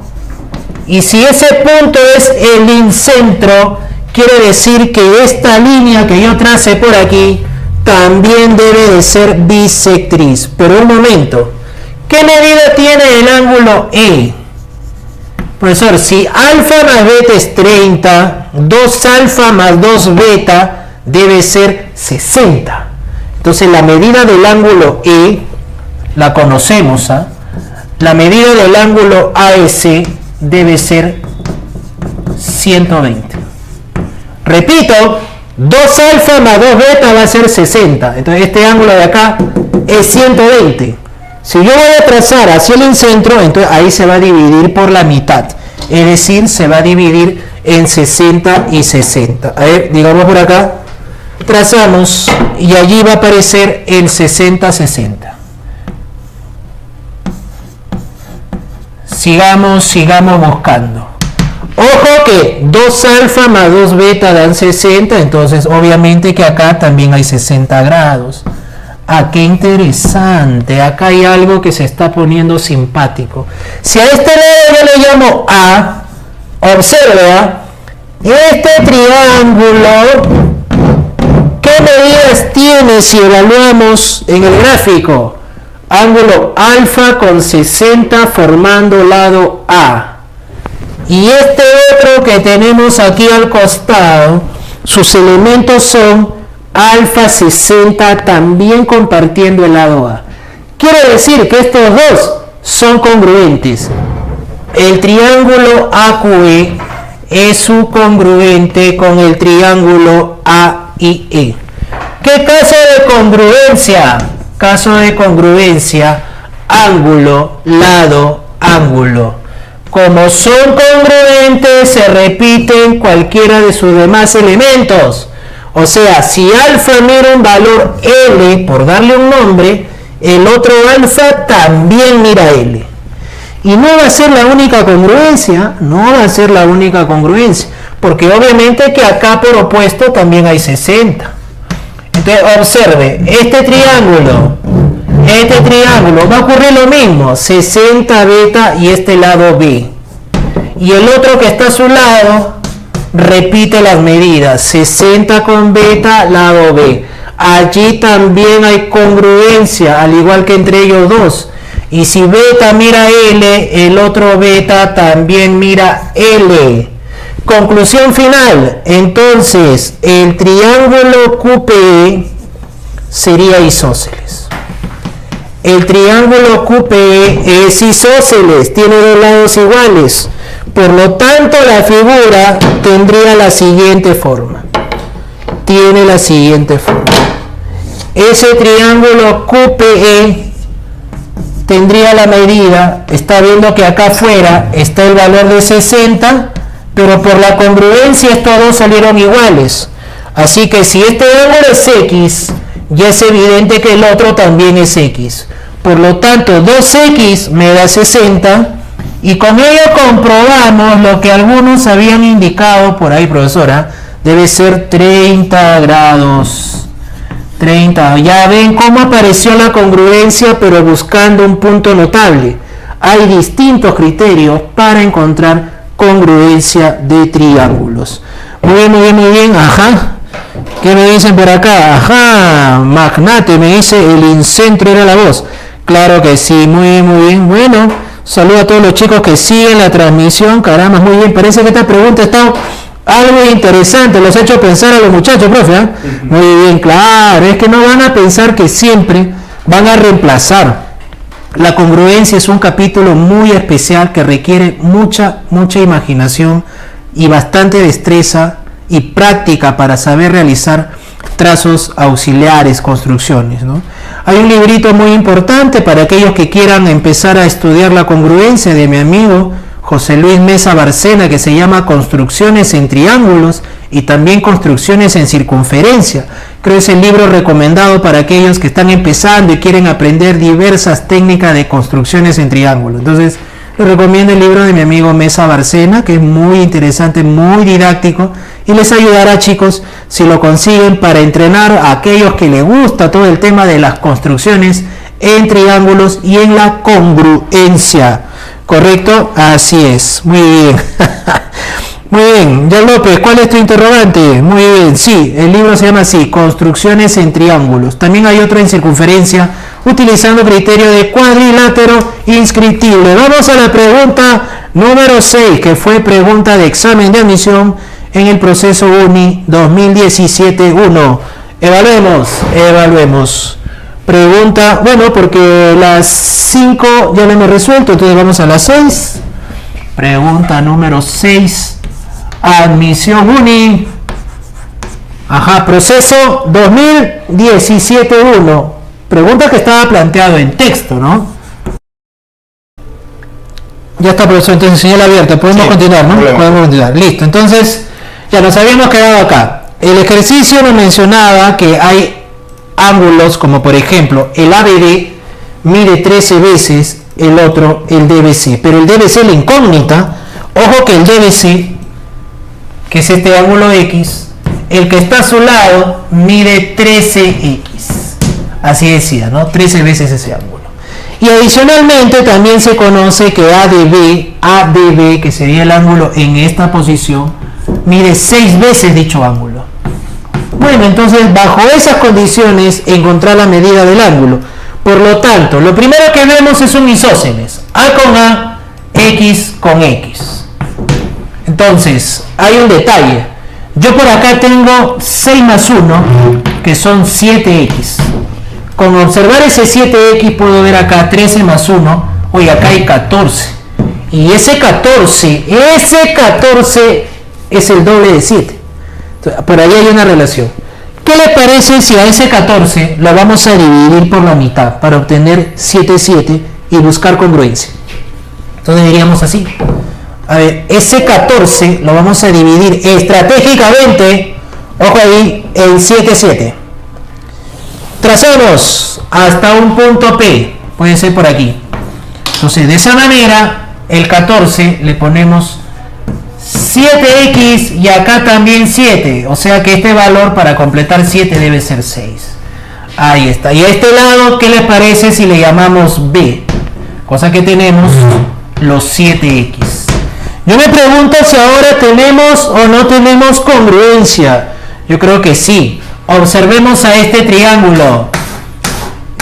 Y si ese punto es el incentro, quiere decir que esta línea que yo trace por aquí también debe de ser bisectriz. Pero un momento, ¿qué medida tiene el ángulo E? Profesor, si alfa más beta es 30, 2 alfa más 2 beta debe ser 60. Entonces la medida del ángulo E la conocemos, ¿ah? La medida del ángulo AEC debe ser 120. Repito, 2 alfa más 2 beta va a ser 60. Entonces este ángulo de acá es 120. Si yo voy a trazar hacia el incentro, entonces ahí se va a dividir por la mitad. Es decir, se va a dividir en 60 y 60. A ver, digamos por acá, trazamos y allí va a aparecer el 60-60. Sigamos buscando. Ojo que 2 alfa más 2 beta dan 60, entonces obviamente que acá también hay 60 grados. Ah, qué interesante. Acá hay algo que se está poniendo simpático. Si a este lado yo le llamo A, observa, este triángulo, ¿qué medidas tiene si evaluamos en el gráfico? Ángulo alfa con 60 formando lado A. Y este otro que tenemos aquí al costado, sus elementos son alfa 60 también compartiendo el lado A. Quiere decir que estos dos son congruentes. El triángulo AQE es subcongruente con el triángulo AIE. ¿Qué caso de congruencia? Caso de congruencia, ángulo, lado, ángulo. Como son congruentes, se repiten cualquiera de sus demás elementos. O sea, si alfa mira un valor L, por darle un nombre, el otro alfa también mira L. Y no va a ser la única congruencia, porque obviamente que acá por opuesto también hay 60. Entonces observe, este triángulo, va a ocurrir lo mismo, 60 beta y este lado B. Y el otro que está a su lado, repite las medidas, 60 con beta, lado B. Allí también hay congruencia, al igual que entre ellos dos. Y si beta mira L, el otro beta también mira L. Conclusión final, entonces el triángulo QPE sería isósceles. El triángulo QPE es isósceles, tiene dos lados iguales. Por lo tanto, la figura tendría la siguiente forma. Ese triángulo QPE tendría la medida, está viendo que acá afuera está el valor de 60, pero por la congruencia estos dos salieron iguales. Así que si este ángulo es X, ya es evidente que el otro también es X. Por lo tanto, 2X me da 60, y con ello comprobamos lo que algunos habían indicado por ahí, profesora, debe ser 30 grados. 30. Ya ven cómo apareció la congruencia, pero buscando un punto notable. Hay distintos criterios para encontrar congruencia de triángulos. Muy bien. Ajá. ¿Qué me dicen por acá? Ajá. Magnate me dice, el incentro era la voz. Claro que sí, muy bien. Bueno, saludo a todos los chicos que siguen la transmisión. Caramba, muy bien. Parece que esta pregunta está algo interesante, los ha hecho pensar a los muchachos, profe, ¿eh? Muy bien, claro, es que no van a pensar que siempre van a reemplazar. La congruencia es un capítulo muy especial que requiere mucha imaginación y bastante destreza y práctica para saber realizar trazos auxiliares, construcciones, ¿no? Hay un librito muy importante para aquellos que quieran empezar a estudiar la congruencia de mi amigo José Luis Mesa Barcena, que se llama Construcciones en Triángulos y también Construcciones en Circunferencia. Creo que es el libro recomendado para aquellos que están empezando y quieren aprender diversas técnicas de construcciones en triángulos. Entonces, les recomiendo el libro de mi amigo Mesa Barcena, que es muy interesante, muy didáctico, y les ayudará, chicos, si lo consiguen, para entrenar a aquellos que les gusta todo el tema de las construcciones en triángulos y en la congruencia. ¿Correcto? Así es. Muy bien. Muy bien. Ya López, ¿cuál es tu interrogante? Muy bien. Sí, el libro se llama así, Construcciones en Triángulos. También hay otro en circunferencia, utilizando criterio de cuadrilátero inscriptible. Vamos a la pregunta número 6, que fue pregunta de examen de admisión en el proceso UNI 2017-1. Evaluemos. Pregunta, bueno, porque las 5 ya la hemos resuelto, entonces vamos a las 6. Pregunta número 6. Admisión UNI. Ajá, proceso 2017-1. Pregunta que estaba planteado en texto, ¿no? Ya está, profesor, entonces señal abierta. Podemos continuar, ¿no? Podemos continuar. Listo, entonces ya nos habíamos quedado acá. El ejercicio nos mencionaba que hay ángulos como por ejemplo el ABD mide 13 veces el otro, el DBC, pero el DBC la incógnita, ojo que el DBC, que es este ángulo X, el que está a su lado mide 13X. así decía, ¿no? 13 veces ese ángulo. Y adicionalmente también se conoce que ADB, que sería el ángulo en esta posición, mide 6 veces dicho ángulo. Bueno, entonces bajo esas condiciones encontrar la medida del ángulo. Por lo tanto, lo primero que vemos es un isósceles, A con A, X con X. Entonces, hay un detalle. Yo por acá tengo 6 más 1, que son 7X. Con observar ese 7X puedo ver acá 13 más 1, oye, acá hay 14. Y ese 14 es el doble de 7. Entonces, por ahí hay una relación. ¿Qué le parece si a ese 14 lo vamos a dividir por la mitad para obtener 7 y buscar congruencia? Entonces diríamos así. A ver, ese 14 lo vamos a dividir estratégicamente, ojo ahí, en 7. Trazamos hasta un punto P, puede ser por aquí. Entonces de esa manera el 14 le ponemos 7x y acá también 7, o sea que este valor para completar 7 debe ser 6. Ahí está. Y a este lado, ¿qué les parece si le llamamos B? Cosa que tenemos los 7x. Yo me pregunto si ahora tenemos o no tenemos congruencia. Yo creo que sí. Observemos a este triángulo.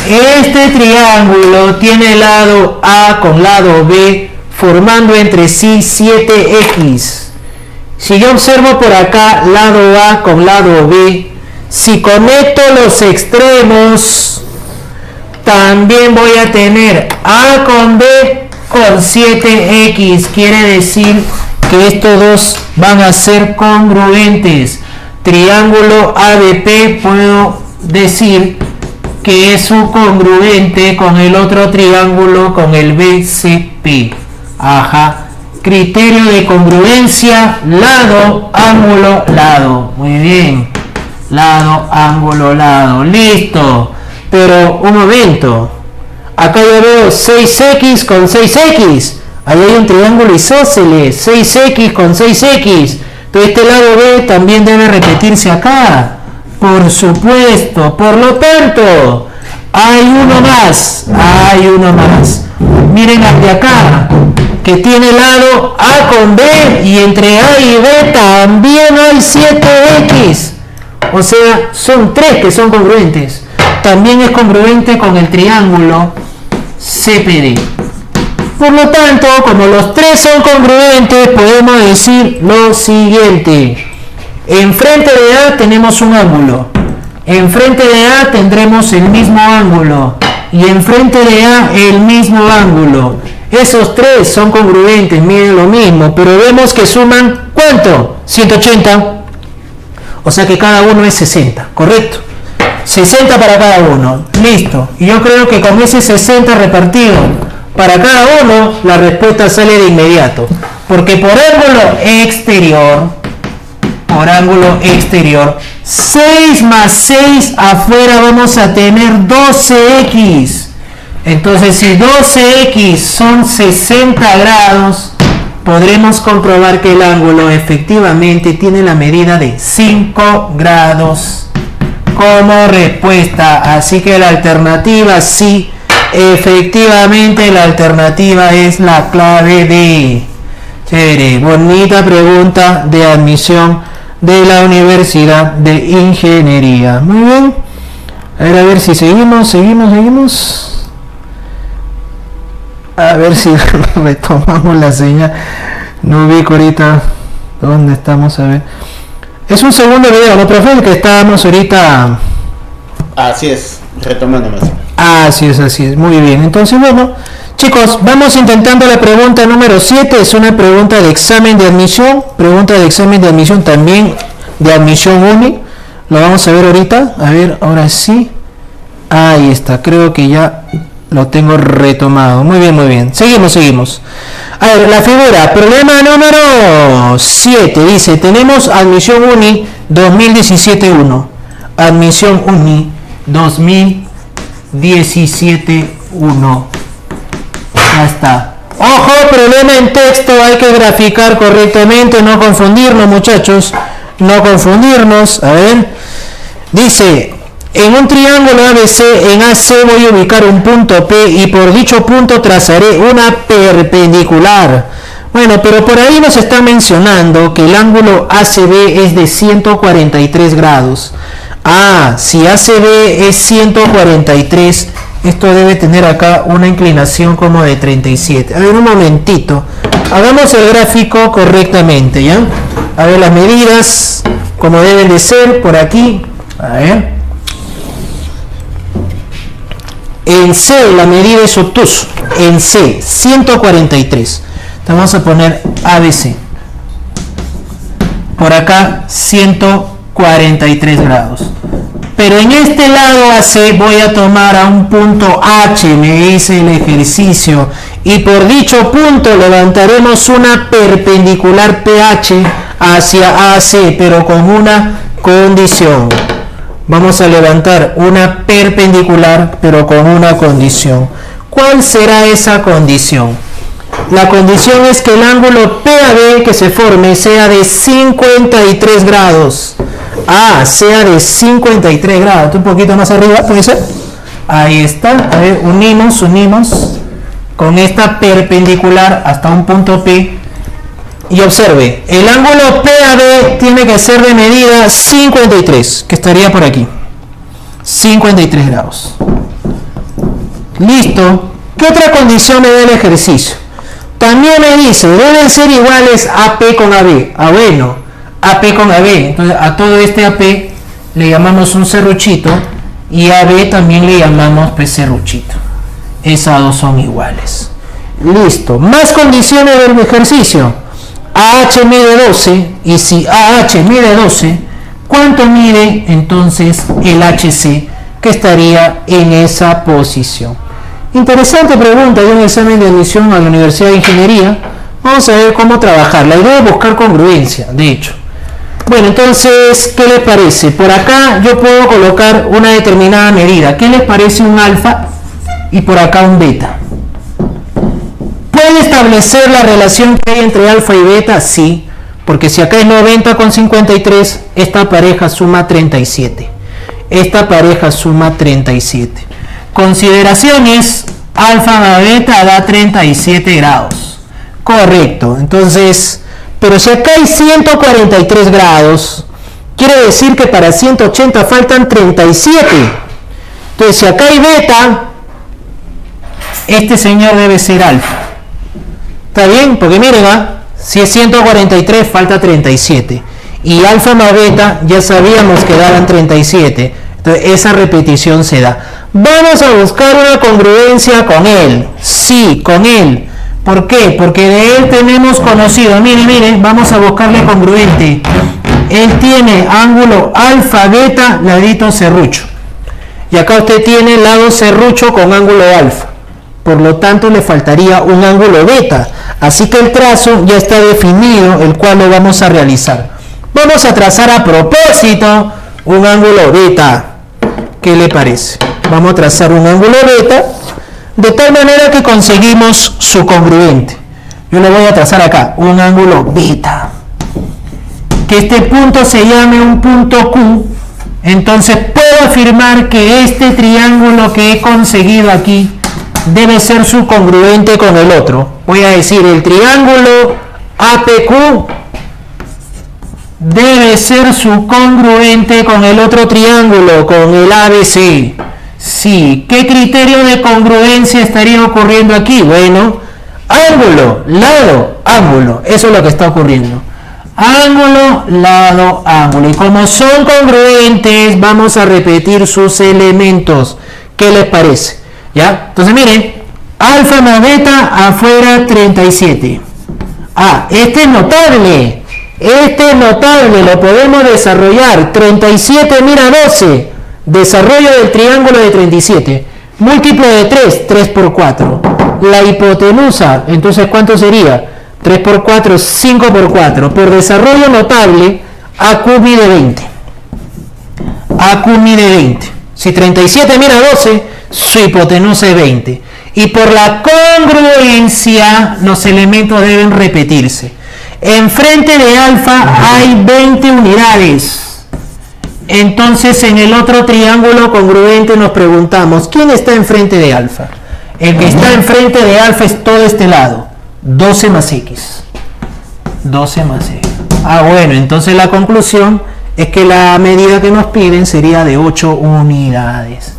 Este triángulo tiene lado A con lado B formando entre sí 7x. Si yo observo por acá lado A con lado B, si conecto los extremos, también voy a tener A con B con 7x. Quiere decir que estos dos van a ser congruentes. Triángulo ADP puedo decir que es un congruente con el otro triángulo, con el BCP. Ajá. Criterio de congruencia, lado, ángulo, lado. Muy bien. Lado, ángulo, lado. Listo. Pero un momento. Acá yo veo 6x con 6x. Ahí hay un triángulo isósceles. 6x con 6x. Entonces este lado B también debe repetirse acá. Por supuesto. Por lo tanto, hay uno más. Hay uno más. Miren hacia acá, que tiene lado A con B, y entre A y B también hay 7x. O sea, son 3 que son congruentes. También es congruente con el triángulo CPD. Por lo tanto, como los 3 son congruentes, podemos decir lo siguiente. Enfrente de A tenemos un ángulo. Enfrente de A tendremos el mismo ángulo. Y enfrente de A el mismo ángulo. Esos 3 son congruentes, miren lo mismo, pero vemos que suman, ¿cuánto? 180. O sea que cada uno es 60, ¿correcto? 60 para cada uno. Listo. Y yo creo que con ese 60 repartido para cada uno, la respuesta sale de inmediato. Porque por ángulo exterior, 6 más 6 afuera vamos a tener 12x. Entonces, si 12x son 60 grados, podremos comprobar que el ángulo efectivamente tiene la medida de 5 grados como respuesta. Así que la alternativa sí, efectivamente la alternativa es la clave D. Chévere, bonita pregunta de admisión de la Universidad de Ingeniería. Muy bien. A ver si seguimos. A ver si retomamos la señal. No ubico ahorita dónde estamos. A ver. Es un segundo video, ¿no, profe? El que estábamos ahorita. Así es, retomando más. Así es. Muy bien. Entonces, bueno, chicos, vamos intentando la pregunta número 7. Es una pregunta de examen de admisión. Pregunta de examen de admisión también de admisión UNI. Lo vamos a ver ahorita. A ver, ahora sí. Ahí está. Creo que ya lo tengo retomado. Muy bien. Seguimos. A ver, la figura. Problema número 7. Dice, tenemos admisión UNI 2017-1. Admisión UNI 2017-1. Ya está. Ojo, problema en texto. Hay que graficar correctamente. No confundirnos, muchachos. No confundirnos. A ver. Dice, En un triángulo ABC, en AC voy a ubicar un punto P y por dicho punto trazaré una perpendicular. Bueno, pero por ahí nos está mencionando que el ángulo ACB es de 143 grados. Ah, si ACB es 143, esto debe tener acá una inclinación como de 37. A ver, un momentito. Hagamos el gráfico correctamente, ¿ya? A ver las medidas, como deben de ser, por aquí. A ver. En C la medida es obtuso. En C, 143. Vamos a poner ABC. Por acá, 143 grados. Pero en este lado AC voy a tomar a un punto H, me dice el ejercicio. Y por dicho punto levantaremos una perpendicular PH hacia AC, pero con una condición. Vamos a levantar una perpendicular, pero con una condición. ¿Cuál será esa condición? La condición es que el ángulo PAB que se forme sea de 53 grados. Ah, sea de 53 grados. Un poquito más arriba, ¿puede ser? Ahí está. A ver, unimos con esta perpendicular hasta un punto P. Y observe, el ángulo PAB tiene que ser de medida 53, que estaría por aquí. 53 grados. Listo. ¿Qué otra condición me da el ejercicio? También me dice, deben ser iguales AP con AB. Ah, bueno, AP con AB. Entonces, a todo este AP le llamamos un serruchito y AB también le llamamos pues, serruchito. Esas dos son iguales. Listo. Más condiciones del ejercicio. AH mide 12 y si AH mide 12, ¿cuánto mide entonces el HC que estaría en esa posición? Interesante pregunta de un examen de admisión a la Universidad de Ingeniería. Vamos a ver cómo trabajar. La idea es buscar congruencia, de hecho. Bueno, entonces, ¿qué les parece? Por acá yo puedo colocar una determinada medida. ¿Qué les parece un alfa? Y por acá un beta. ¿Puede establecer la relación que hay entre alfa y beta? Sí, porque si acá es 90 con 53, esta pareja suma 37. Esta pareja suma 37. Consideraciones, alfa más beta da 37 grados. Correcto, entonces, pero si acá hay 143 grados, quiere decir que para 180 faltan 37. Entonces, si acá hay beta, este señor debe ser alfa. ¿Está bien? Porque miren, si es 143, falta 37. Y alfa más beta, ya sabíamos que daban 37. Entonces, esa repetición se da. Vamos a buscar una congruencia con él. Sí, con él. ¿Por qué? Porque de él tenemos conocido. Miren, vamos a buscarle congruente. Él tiene ángulo alfa, beta, ladito serrucho. Y acá usted tiene lado serrucho con ángulo alfa. Por lo tanto, le faltaría un ángulo beta. Así que el trazo ya está definido, el cual lo vamos a realizar. Vamos a trazar a propósito un ángulo beta. ¿Qué le parece? Vamos a trazar un ángulo beta de tal manera que conseguimos su congruente. Yo le voy a trazar acá un ángulo beta. Que este punto se llame un punto Q. Entonces puedo afirmar que este triángulo que he conseguido aquí debe ser su congruente con el otro. Voy a decir el triángulo APQ debe ser su congruente con el otro triángulo, con el ABC. Sí, ¿qué criterio de congruencia estaría ocurriendo aquí? Bueno, ángulo, lado, ángulo. Eso es lo que está ocurriendo. Ángulo, lado, ángulo. Y como son congruentes, vamos a repetir sus elementos. ¿Qué les parece? ¿Ya? Entonces miren, alfa más beta afuera 37. Ah, este es notable. Este es notable, lo podemos desarrollar. 37, mira 12. Desarrollo del triángulo de 37. Múltiplo de 3, 3 por 4. La hipotenusa, entonces ¿cuánto sería? 3 por 4, 5 por 4. Por desarrollo notable, AQ mide 20. AQ mide 20. Si 37 mira 12, su hipotenusa es 20. Y por la congruencia, los elementos deben repetirse. Enfrente de alfa hay 20 unidades. Entonces, en el otro triángulo congruente nos preguntamos, ¿quién está enfrente de alfa? El que está enfrente de alfa es todo este lado, 12 más x. 12 más x. Ah, bueno, entonces la conclusión es que la medida que nos piden sería de 8 unidades.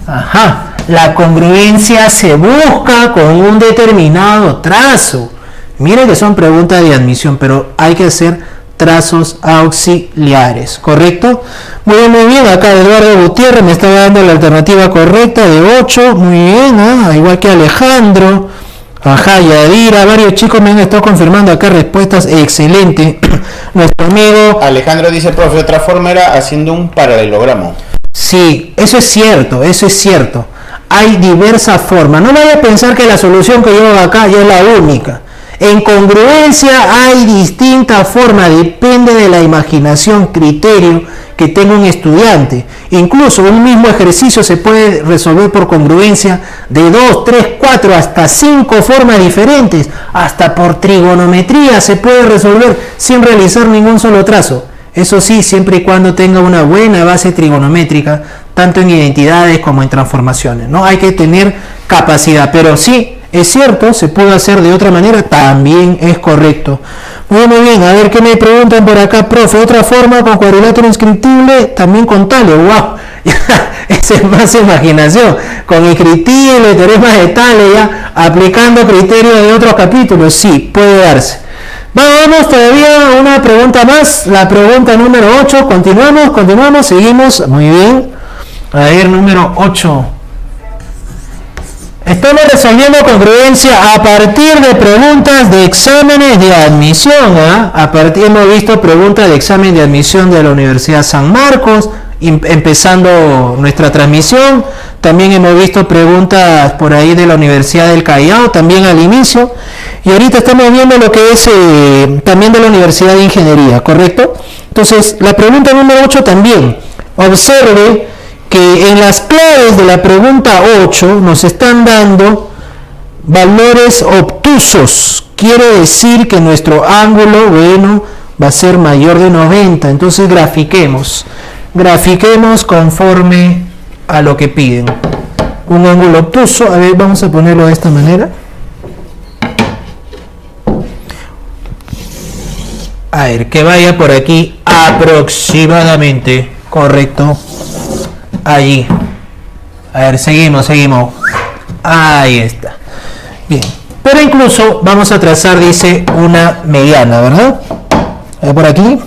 Ajá, la congruencia se busca con un determinado trazo. Miren que son preguntas de admisión, pero hay que hacer trazos auxiliares, ¿correcto? Muy bien, acá Eduardo Gutiérrez me estaba dando la alternativa correcta de 8, muy bien, igual que Alejandro, ajá, Yadira, varios chicos me han estado confirmando acá respuestas, excelente. Nuestro amigo Alejandro dice, profe, otra forma era haciendo un paralelogramo. Sí, eso es cierto, hay diversas formas, no vaya a pensar que la solución que yo hago acá ya es la única. En congruencia hay distintas formas, depende de la imaginación, criterio que tenga un estudiante. Incluso un mismo ejercicio se puede resolver por congruencia de 2, 3, 4, hasta 5 formas diferentes. Hasta por trigonometría se puede resolver sin realizar ningún solo trazo. Eso sí, siempre y cuando tenga una buena base trigonométrica, tanto en identidades como en transformaciones. No hay que tener capacidad, pero sí, es cierto, se puede hacer de otra manera, también es correcto. Muy bien, a ver qué me preguntan por acá, profe. Otra forma con cuadrilátero inscriptible, también con Tales. ¡Wow! Esa es más imaginación. Con inscriptible, teoremas de Tales, ya aplicando criterios de otros capítulos, sí, puede darse. Vamos todavía a una pregunta más, la pregunta número 8. Continuamos, seguimos. Muy bien. A ver, número 8. Estamos resolviendo congruencia a partir de preguntas de exámenes de admisión. Hemos visto preguntas de examen de admisión de la Universidad San Marcos, empezando nuestra transmisión. También hemos visto preguntas por ahí de la Universidad del Callao, también al inicio. Y ahorita estamos viendo lo que es también de la Universidad de Ingeniería, ¿correcto? Entonces, la pregunta número 8 también. Observe que en las claves de la pregunta 8 nos están dando valores obtusos. Quiere decir que nuestro ángulo, bueno, va a ser mayor de 90. Entonces grafiquemos conforme a lo que piden. Un ángulo obtuso, a ver, vamos a ponerlo de esta manera. A ver, que vaya por aquí aproximadamente, correcto. Allí. A ver, seguimos. Ahí está. Bien. Pero incluso vamos a trazar, dice, una mediana, ¿verdad? A ver por aquí.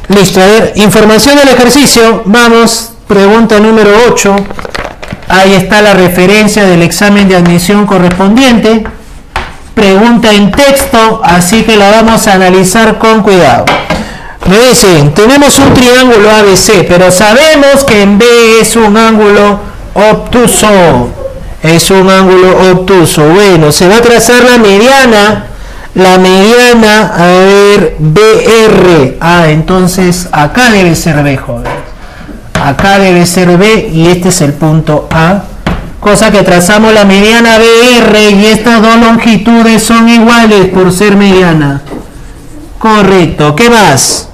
Listo, a ver, información del ejercicio. Vamos, pregunta número 8. Ahí está la referencia del examen de admisión correspondiente. Pregunta en texto, así que la vamos a analizar con cuidado. Me dicen, tenemos un triángulo ABC, pero sabemos que en B es un ángulo obtuso. Bueno, se va a trazar la mediana, a ver, BR. Entonces acá debe ser B, joven. Acá debe ser B y este es el punto A. Cosa que trazamos la mediana BR y estas dos longitudes son iguales por ser mediana. Correcto. ¿Qué más?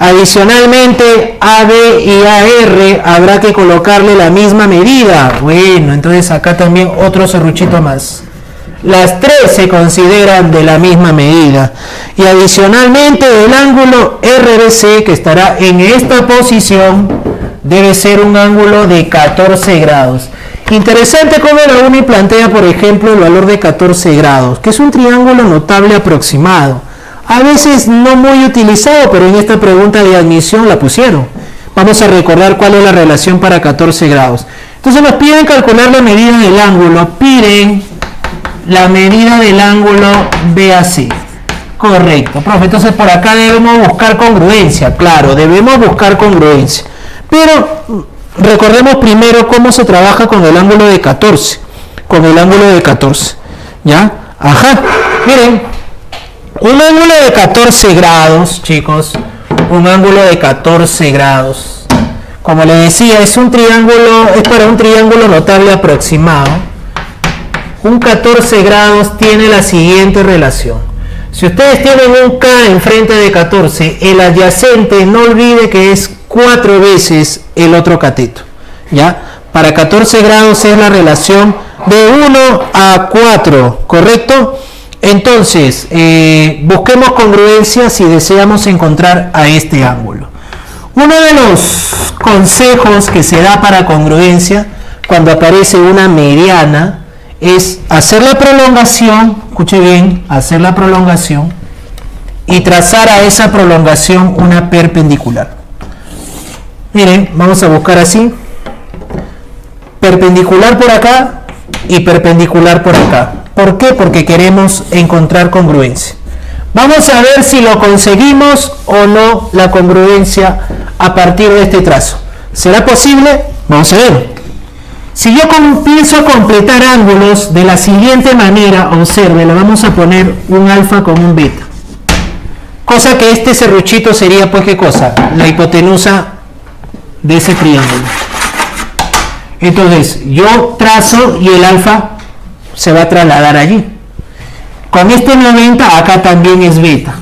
Adicionalmente, AB y AR habrá que colocarle la misma medida. Bueno, entonces acá también otro serruchito más. Las tres se consideran de la misma medida. Y adicionalmente, el ángulo RBC, que estará en esta posición, debe ser un ángulo de 14 grados. Interesante cómo la UNI plantea, por ejemplo, el valor de 14 grados, que es un triángulo notable aproximado. A veces no muy utilizado, pero en esta pregunta de admisión la pusieron. Vamos a recordar cuál es la relación para 14 grados. Entonces nos piden calcular la medida del ángulo. Piden la medida del ángulo BAC. Correcto, profe. Entonces por acá debemos buscar congruencia. Claro, debemos buscar congruencia. Pero recordemos primero cómo se trabaja con el ángulo de 14. ¿Ya? Ajá. Miren. Un ángulo de 14 grados, chicos, un ángulo de 14 grados. Como les decía, es para un triángulo notable aproximado. Un 14 grados tiene la siguiente relación. Si ustedes tienen un K enfrente de 14, el adyacente no olvide que es 4 veces el otro cateto. ¿Ya? Para 14 grados es la relación de 1 a 4, ¿correcto? Entonces, busquemos congruencia si deseamos encontrar a este ángulo. Uno de los consejos que se da para congruencia cuando aparece una mediana es hacer la prolongación, escuche bien, hacer la prolongación y trazar a esa prolongación una perpendicular. Miren, vamos a buscar así, perpendicular por acá y perpendicular por acá. ¿Por qué? Porque queremos encontrar congruencia. Vamos a ver si lo conseguimos o no la congruencia a partir de este trazo. ¿Será posible? Vamos a ver. Si yo empiezo a completar ángulos de la siguiente manera, observe, le vamos a poner un alfa con un beta. Cosa que este serruchito sería, pues, ¿qué cosa? La hipotenusa de ese triángulo. Entonces, yo trazo y el alfa se va a trasladar allí. Con este 90, acá también es beta.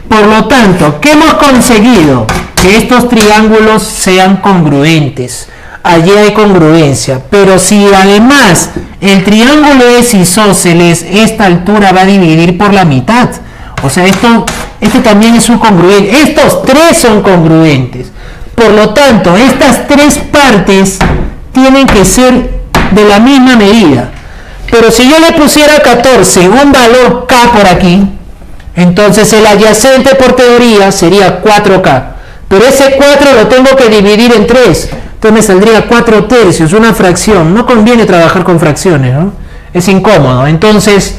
Por lo tanto, ¿qué hemos conseguido? Que estos triángulos sean congruentes. Allí hay congruencia, pero si además el triángulo es isósceles, esta altura va a dividir por la mitad. O sea, este también es un congruente. Estos tres son congruentes. Por lo tanto, estas tres partes tienen que ser de la misma medida. Pero si yo le pusiera 14, un valor K por aquí, entonces el adyacente por teoría sería 4K. Pero ese 4 lo tengo que dividir en 3. Entonces me saldría 4 tercios, una fracción. No conviene trabajar con fracciones, ¿no? Es incómodo. Entonces,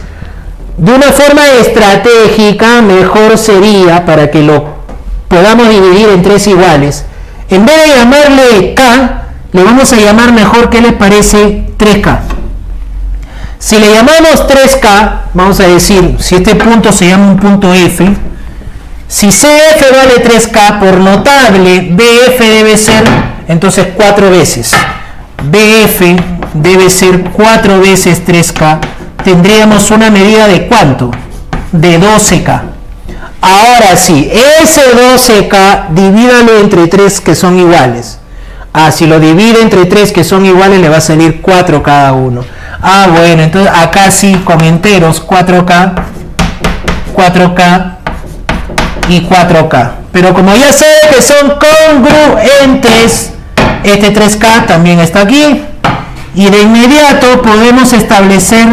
de una forma estratégica, mejor sería, para que lo podamos dividir en 3 iguales, en vez de llamarle K, le vamos a llamar mejor, ¿qué les parece? 3K. Si le llamamos 3K, vamos a decir, si este punto se llama un punto F, si CF vale 3K, por notable, BF debe ser, entonces 4 veces. BF debe ser 4 veces 3K. Tendríamos una medida de ¿cuánto? De 12K. Ahora sí, ese 12K, divídalo entre 3 que son iguales. Si lo divide entre 3 que son iguales, le va a salir 4 cada uno. Bueno, entonces acá sí, con enteros, 4K, 4K y 4K. Pero como ya sabe que son congruentes, este 3K también está aquí. Y de inmediato podemos establecer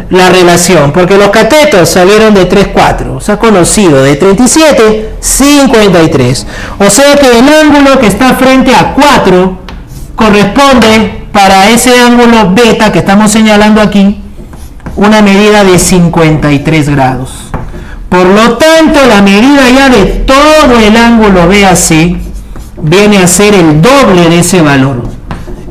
la relación, porque los catetos salieron de 3, 4. Se ha conocido de 37, 53. O sea que el ángulo que está frente a 4 corresponde para ese ángulo beta que estamos señalando aquí, una medida de 53 grados. Por lo tanto, la medida ya de todo el ángulo BAC viene a ser el doble de ese valor.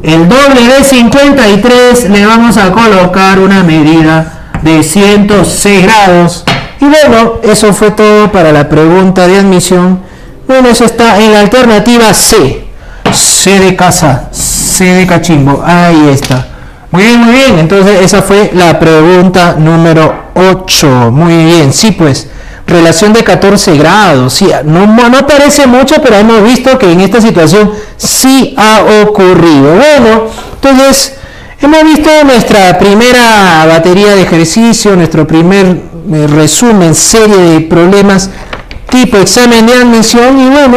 El doble de 53 le vamos a colocar una medida de 106 grados. Y bueno, eso fue todo para la pregunta de admisión. Bueno, eso está en la alternativa C. C de casa, C de cachimbo. Ahí está. Muy bien, muy bien. Entonces esa fue la pregunta número 8. Muy bien, sí, pues. Relación de 14 grados. Sí, no parece mucho, pero hemos visto que en esta situación sí ha ocurrido. Bueno, entonces hemos visto nuestra primera batería de ejercicio, nuestro primer resumen, serie de problemas tipo examen de admisión. Y bueno,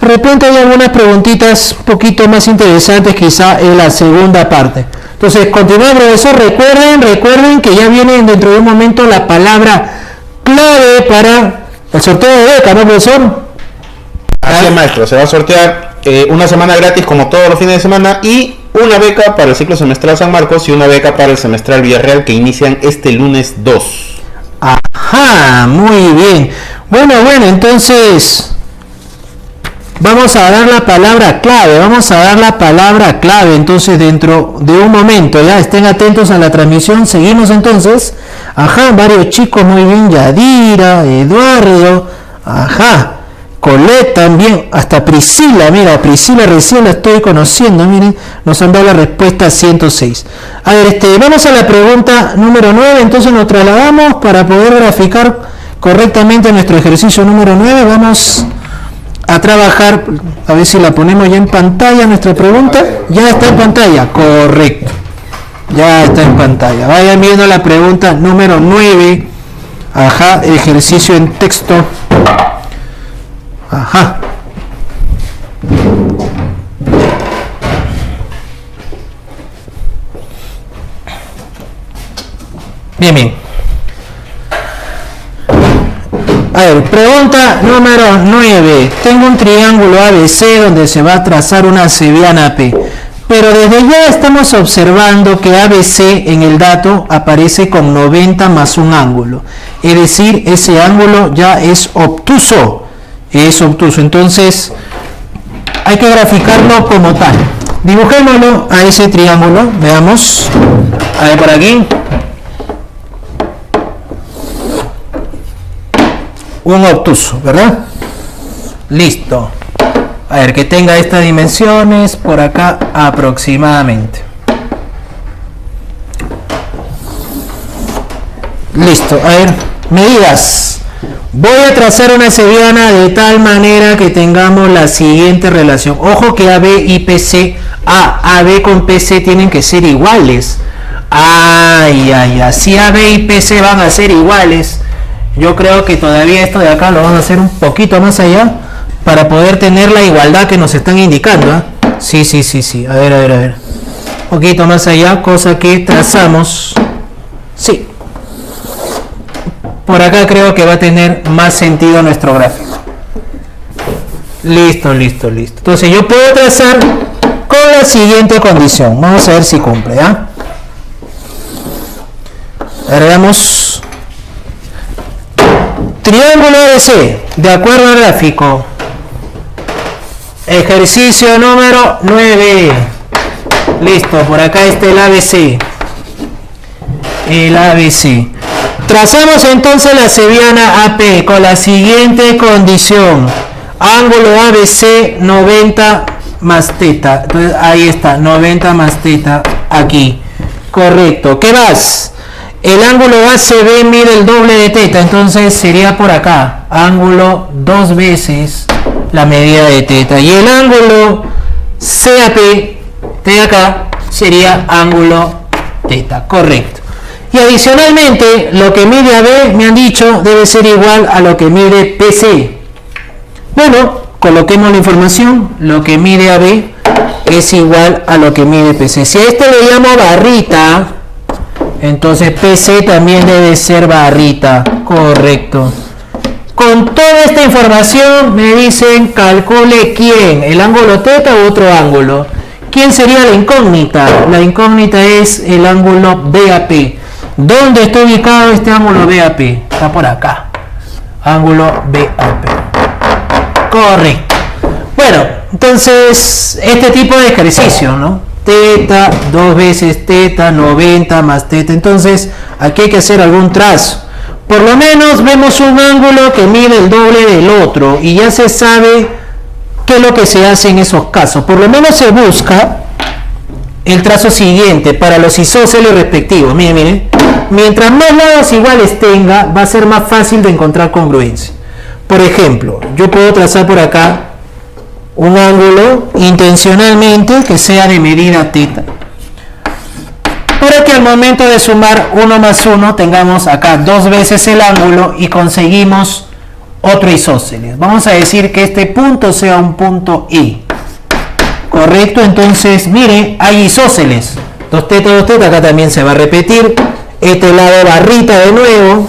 de repente hay algunas preguntitas un poquito más interesantes quizá en la segunda parte. Entonces, continuamos, profesor. Recuerden que ya viene dentro de un momento la palabra clave para el sorteo de beca, ¿no, profesor? Así es, maestro. Se va a sortear una semana gratis como todos los fines de semana y una beca para el ciclo semestral San Marcos y una beca para el semestral Villarreal que inician este lunes 2. Ajá, muy bien. Bueno, entonces vamos a dar la palabra clave, entonces dentro de un momento, ya estén atentos a la transmisión, seguimos entonces. Ajá, varios chicos, muy bien, Yadira, Eduardo, ajá, Colette también, hasta Priscila, mira, Priscila recién la estoy conociendo, miren, nos han dado la respuesta 106. A ver, vamos a la pregunta número 9, entonces nos trasladamos para poder graficar correctamente nuestro ejercicio número 9. Vamos a trabajar, a ver si la ponemos ya en pantalla nuestra pregunta. Ya está en pantalla, correcto. Ya está en pantalla. Vayan viendo la pregunta número 9. Ajá, ejercicio en texto. Ajá. Bien, bien. A ver, pregunta número 9. Tengo un triángulo ABC donde se va a trazar una cebiana P. Pero desde ya estamos observando que ABC en el dato aparece con 90 más un ángulo. Es decir, ese ángulo ya es obtuso. Es obtuso. Entonces, hay que graficarlo como tal. Dibujémoslo a ese triángulo. Veamos. A ver, por aquí. Un obtuso, ¿verdad? Listo. A ver, que tenga estas dimensiones por acá aproximadamente. Listo. A ver, medidas. Voy a trazar una cebiana de tal manera que tengamos la siguiente relación. Ojo que AB y PC, AB con PC tienen que ser iguales. Si AB y PC van a ser iguales, yo creo que todavía esto de acá lo vamos a hacer un poquito más allá para poder tener la igualdad que nos están indicando, ¿eh? Sí. A ver. Un poquito más allá, cosa que trazamos. Sí. Por acá creo que va a tener más sentido nuestro gráfico. Listo. Entonces yo puedo trazar con la siguiente condición. Vamos a ver si cumple, ¿ya? Veamos. Triángulo ABC, de acuerdo al gráfico. Ejercicio número 9. Listo, por acá está el ABC. Trazamos entonces la cebiana AP con la siguiente condición. Ángulo ABC 90 más teta. Entonces ahí está, 90 más teta aquí. Correcto. ¿Qué más? El ángulo ACB mide el doble de teta, entonces sería por acá. Ángulo 2 veces la medida de teta. Y el ángulo CAP de acá sería ángulo teta. Correcto. Y adicionalmente, lo que mide AB, me han dicho, debe ser igual a lo que mide PC. Bueno, coloquemos la información. Lo que mide AB es igual a lo que mide PC. Si a esto le llamo barrita, entonces PC también debe ser barrita. Correcto. Con toda esta información me dicen calcule quién, el ángulo teta u otro ángulo. ¿Quién sería la incógnita? La incógnita es el ángulo BAP. ¿Dónde está ubicado este ángulo BAP? Está por acá. Ángulo BAP. Correcto. Bueno, entonces este tipo de ejercicio, ¿no? Teta, 2 veces teta, 90 más teta. Entonces aquí hay que hacer algún trazo. Por lo menos vemos un ángulo que mide el doble del otro y ya se sabe qué es lo que se hace en esos casos. Por lo menos se busca el trazo siguiente para los isósceles respectivos. Miren. Mientras más lados iguales tenga, va a ser más fácil de encontrar congruencia. Por ejemplo, yo puedo trazar por acá un ángulo intencionalmente que sea de medida teta, para que al momento de sumar 1 más 1 tengamos acá 2 veces el ángulo y conseguimos otro isósceles. Vamos a decir que este punto sea un punto E. Correcto, entonces mire, hay isósceles. 2 teta, acá también se va a repetir. Este lado barrita de nuevo.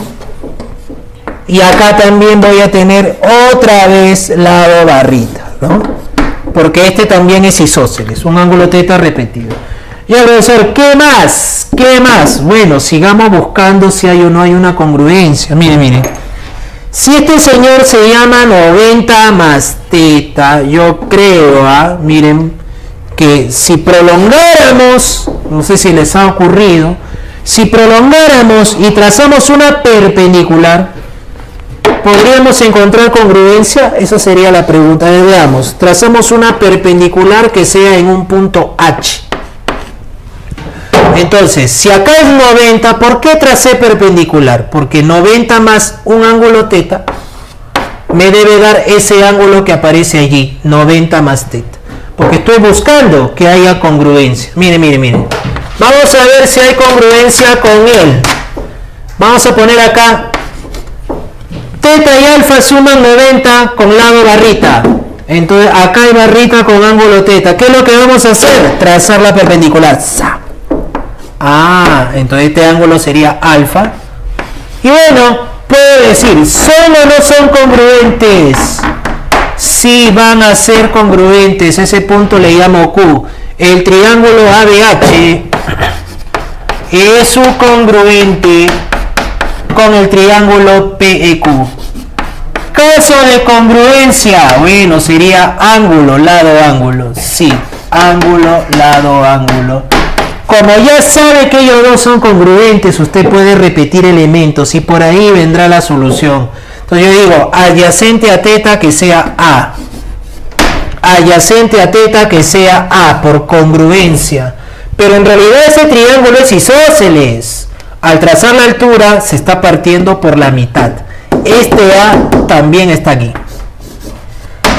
Y acá también voy a tener otra vez lado barrita, ¿no? Porque este también es isósceles, un ángulo teta repetido. Y ahora profesor, ¿qué más? ¿Qué más? Bueno, sigamos buscando si hay o no hay una congruencia. Miren. Si este señor se llama 90 más teta, yo creo, miren, que si prolongáramos, no sé si les ha ocurrido, si prolongáramos y trazamos una perpendicular, ¿podríamos encontrar congruencia? Esa sería la pregunta. Veamos, trazamos una perpendicular que sea en un punto H. Entonces, si acá es 90, ¿por qué tracé perpendicular? Porque 90 más un ángulo teta me debe dar ese ángulo que aparece allí, 90 más teta. Porque estoy buscando que haya congruencia. Mire, mire, mire. Vamos a ver si hay congruencia con él. Vamos a poner acá. Teta y alfa suman 90 con lado barrita. Entonces acá hay barrita con ángulo teta. ¿Qué es lo que vamos a hacer? Trazar la perpendicular. Ah, entonces este ángulo sería alfa. Y bueno, puedo decir, ¿son o no son congruentes? Sí van a ser congruentes. Ese punto le llamo Q. El triángulo ABH es su congruente con el triángulo PEQ. Caso de congruencia, bueno, sería ángulo, lado, ángulo. Sí, ángulo, lado, ángulo. Como ya sabe que ellos dos son congruentes, usted puede repetir elementos y por ahí vendrá la solución. Entonces yo digo, adyacente a teta que sea A. Adyacente a teta que sea A, por congruencia. Pero en realidad ese triángulo es isósceles. Al trazar la altura se está partiendo por la mitad. Este A también está aquí.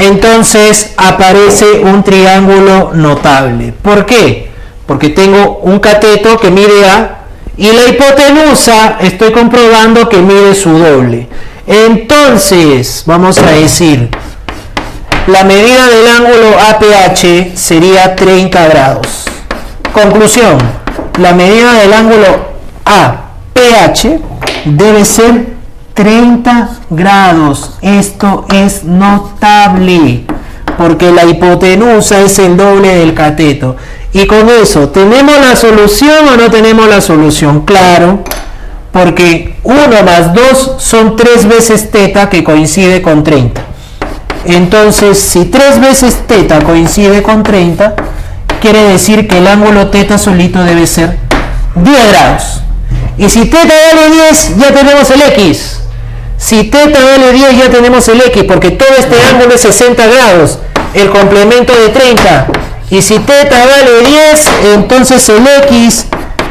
Entonces aparece un triángulo notable. ¿Por qué? Porque tengo un cateto que mide A y la hipotenusa estoy comprobando que mide su doble. Entonces vamos a decir, la medida del ángulo APH sería 30 grados. Conclusión, la medida del ángulo APH debe ser 30 grados. Esto es notable porque la hipotenusa es el doble del cateto. Y con eso, ¿tenemos la solución o no tenemos la solución? Claro, porque 1 más 2 son 3 veces teta que coincide con 30. Entonces, si 3 veces teta coincide con 30, quiere decir que el ángulo teta solito debe ser 10 grados. Y si teta vale 10, ya tenemos el X. Si teta vale 10, ya tenemos el X, porque todo este ángulo es 60 grados, el complemento de 30. Y si teta vale 10, entonces el X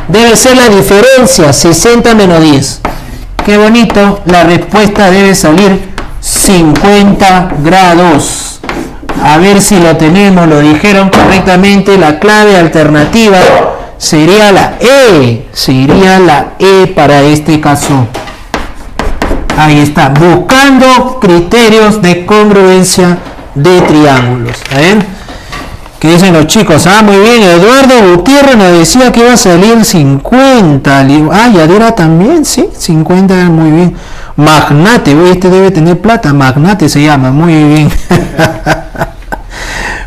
debe ser la diferencia, 60 menos 10. Qué bonito, la respuesta debe salir 50 grados. A ver si lo tenemos, lo dijeron correctamente. La clave alternativa sería la E. Sería la E para este caso. Ahí está, buscando criterios de congruencia de triángulos. A ver, ¿qué dicen los chicos? Ah, muy bien, Eduardo Gutiérrez nos decía que iba a salir 50. Ah, Yadira también, sí, 50, muy bien. Magnate, uy, este debe tener plata, Magnate se llama, muy bien.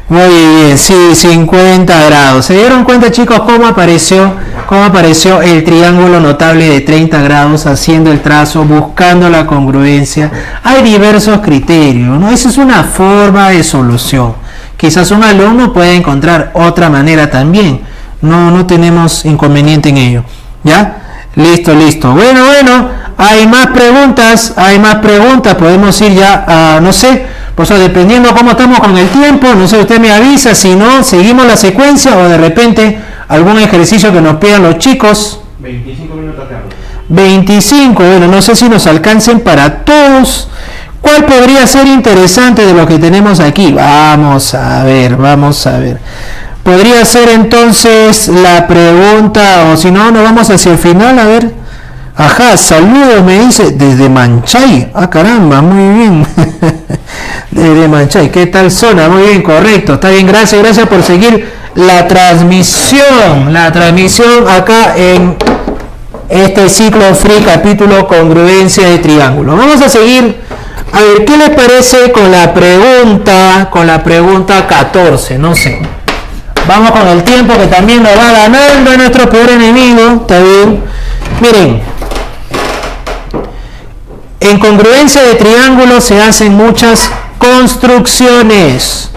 Muy bien, sí, 50 grados. ¿Se dieron cuenta, chicos, cómo apareció el triángulo notable de 30 grados haciendo el trazo, buscando la congruencia? Hay diversos criterios, ¿no? Esa es una forma de solución. Quizás un alumno puede encontrar otra manera también. No tenemos inconveniente en ello. ¿Ya? Listo. Bueno, hay más preguntas. Podemos ir ya a, no sé, pues dependiendo cómo estamos con el tiempo, no sé, usted me avisa, si no, seguimos la secuencia o de repente algún ejercicio que nos pidan los chicos. 25 minutos, Carlos. 25, bueno, no sé si nos alcancen para todos. ¿Cuál podría ser interesante de lo que tenemos aquí? Vamos a ver. Podría ser entonces la pregunta, o si no, nos vamos hacia el final, a ver. Ajá, saludos, me dice, desde Manchay. Ah, caramba, muy bien. Desde Manchay, ¿qué tal zona? Muy bien, correcto, está bien, gracias por seguir la transmisión acá en este ciclo free, capítulo congruencia de triángulo. Vamos a seguir. A ver, ¿qué les parece con la pregunta 14? No sé. Vamos con el tiempo que también nos va ganando nuestro peor enemigo. ¿Está bien? Miren. En congruencia de triángulos se hacen muchas construcciones.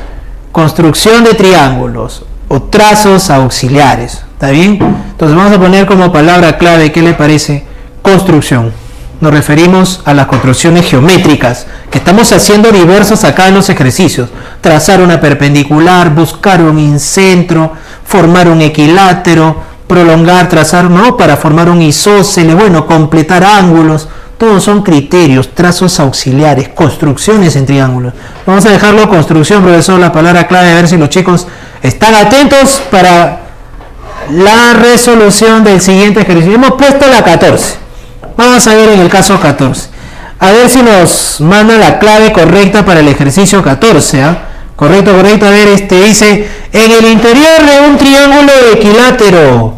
Construcción de triángulos o trazos auxiliares. ¿Está bien? Entonces vamos a poner como palabra clave, ¿qué le parece? Construcción. Nos referimos a las construcciones geométricas que estamos haciendo diversos acá en los ejercicios. Trazar una perpendicular, buscar un incentro, formar un equilátero, prolongar, trazar, ¿no? Para formar un isósceles, bueno, completar ángulos. Todos son criterios, trazos auxiliares, construcciones en triángulos. Vamos a dejarlo construcción, profesor, la palabra clave, a ver si los chicos están atentos para la resolución del siguiente ejercicio. Hemos puesto la 14. Vamos a ver en el caso 14. A ver si nos manda la clave correcta para el ejercicio 14. ¿Eh? Correcto. A ver, dice, en el interior de un triángulo equilátero.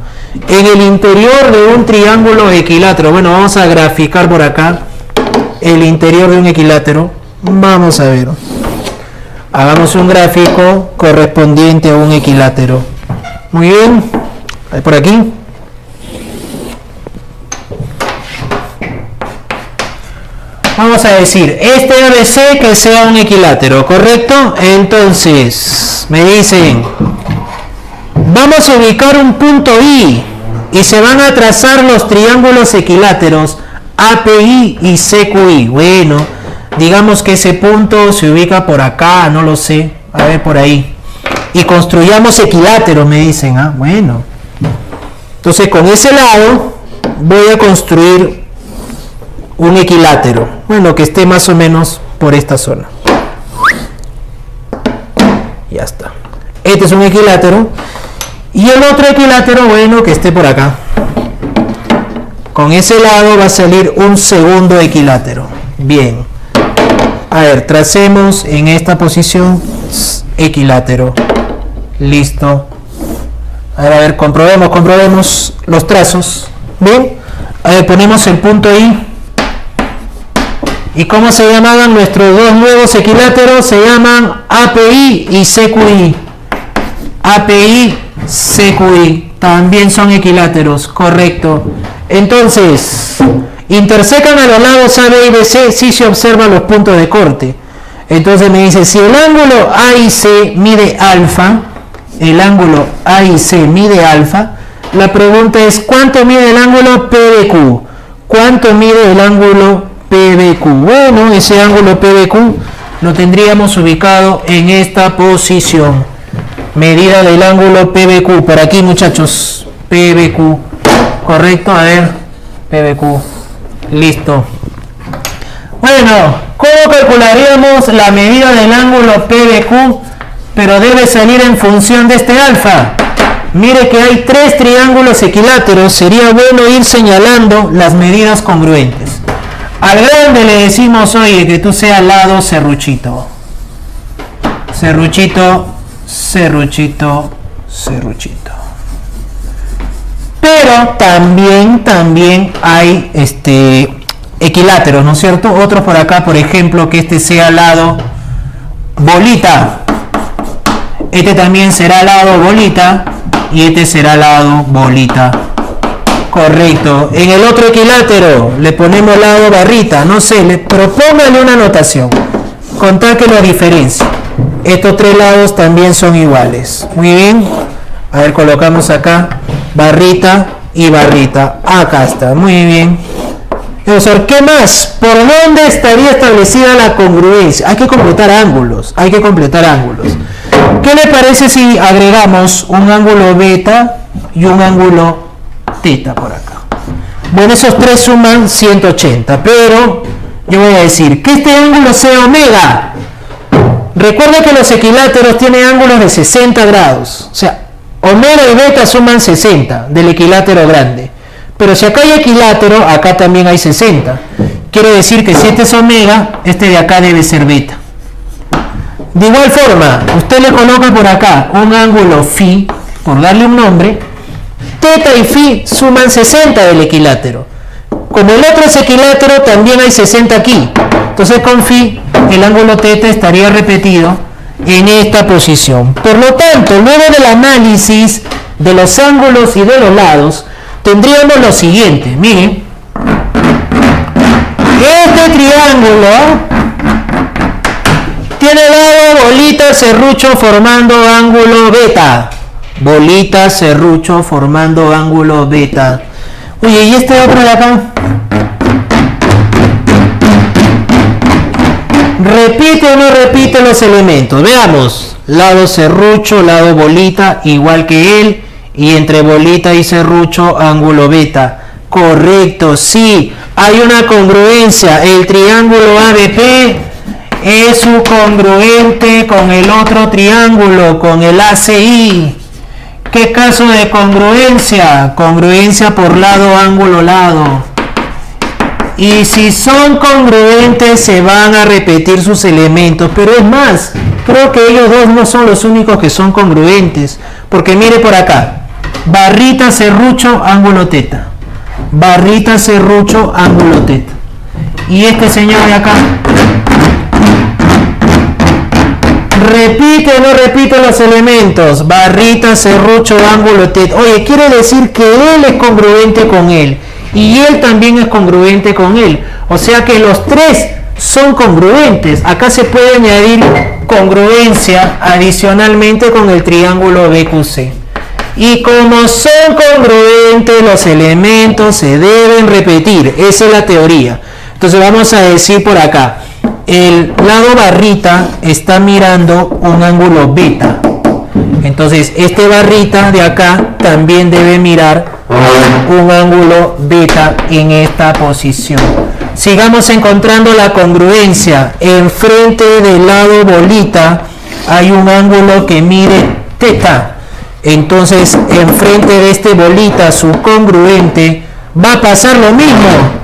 En el interior de un triángulo equilátero. Bueno, vamos a graficar por acá el interior de un equilátero. Vamos a ver. Hagamos un gráfico correspondiente a un equilátero. Muy bien. Por aquí. Vamos a decir, este ABC que sea un equilátero, ¿correcto? Entonces, me dicen, vamos a ubicar un punto I y se van a trazar los triángulos equiláteros API y CQI. Bueno, digamos que ese punto se ubica por acá, no lo sé, a ver por ahí. Y construyamos equiláteros, me dicen, ah, bueno. Entonces, con ese lado voy a construir un equilátero, bueno, que esté más o menos por esta zona. Ya está. Este es un equilátero. Y el otro equilátero, bueno, que esté por acá. Con ese lado va a salir un segundo equilátero. Bien. A ver, tracemos en esta posición equilátero. Listo. A ver, comprobemos los trazos. Bien. A ver, ponemos el punto I. ¿Y cómo se llamaban nuestros dos nuevos equiláteros? Se llaman API y CQI. API, CQI. También son equiláteros, correcto. Entonces, intersecan a los lados AB y BC si se observan los puntos de corte. Entonces me dice, si el ángulo AIC mide alfa, el ángulo AIC mide alfa, la pregunta es, ¿cuánto mide el ángulo PBQ? ¿Cuánto mide el ángulo PBQ? Bueno, ese ángulo PBQ lo tendríamos ubicado en esta posición. Medida del ángulo PBQ, por aquí, muchachos, PBQ, correcto, a ver, PBQ, listo. Bueno, ¿cómo calcularíamos la medida del ángulo PBQ? Pero debe salir en función de este alfa. Mire que hay tres triángulos equiláteros, sería bueno ir señalando las medidas congruentes. Al grande le decimos, oye, que tú seas lado serruchito. Serruchito, serruchito, serruchito. Pero también hay equiláteros, ¿no es cierto? Otros por acá, por ejemplo, que este sea lado bolita. Este también será lado bolita y este será lado bolita. Correcto. En el otro equilátero le ponemos lado barrita, no sé, propóngale una notación. Contar que lo diferencia. Estos tres lados también son iguales. Muy bien. A ver, colocamos acá barrita y barrita. Acá está. Muy bien. Profesor, ¿qué más? ¿Por dónde estaría establecida la congruencia? Hay que completar ángulos. Hay que completar ángulos. ¿Qué le parece si agregamos un ángulo beta y un ángulo teta por acá? Bueno, esos tres suman 180, pero yo voy a decir que este ángulo sea omega. Recuerda que los equiláteros tienen ángulos de 60 grados. O sea, omega y beta suman 60 del equilátero grande. Pero si acá hay equilátero, acá también hay 60. Quiere decir que si este es omega, este de acá debe ser beta. De igual forma, usted le coloca por acá un ángulo phi, por darle un nombre. Teta y phi suman 60 del equilátero. Como el otro es equilátero, también hay 60 aquí. Entonces con phi, el ángulo teta estaría repetido en esta posición. Por lo tanto, luego del análisis de los ángulos y de los lados, tendríamos lo siguiente. Miren, este triángulo tiene lado bolita, serrucho formando ángulo beta. Bolita, serrucho formando ángulo beta. Oye, ¿y este otro de acá? ¿Repite o no repite los elementos? Veamos. Lado serrucho, lado bolita, igual que él. Y entre bolita y serrucho, ángulo beta. Correcto, sí. Hay una congruencia. El triángulo ABP es su congruente con el otro triángulo, con el ACI. ¿Qué caso de congruencia? Congruencia por lado, ángulo, lado. Y si son congruentes se van a repetir sus elementos. Pero es más, creo que ellos dos no son los únicos que son congruentes. Porque mire por acá. Barrita, serrucho, ángulo teta. Barrita, serrucho, ángulo teta. Y este señor de acá. Repite o no repite los elementos. Barrita, serrucho, ángulo teta. Oye, quiere decir que él es congruente con él. Y él también es congruente con él. O sea que los tres son congruentes. Acá se puede añadir congruencia adicionalmente con el triángulo BQC. Y como son congruentes, los elementos se deben repetir. Esa es la teoría. Entonces vamos a decir por acá. El lado barrita está mirando un ángulo beta. Entonces este barrita de acá también debe mirar un ángulo beta en esta posición. Sigamos encontrando la congruencia. Enfrente del lado bolita hay un ángulo que mide teta. Entonces enfrente de este bolita, su congruente, va a pasar lo mismo.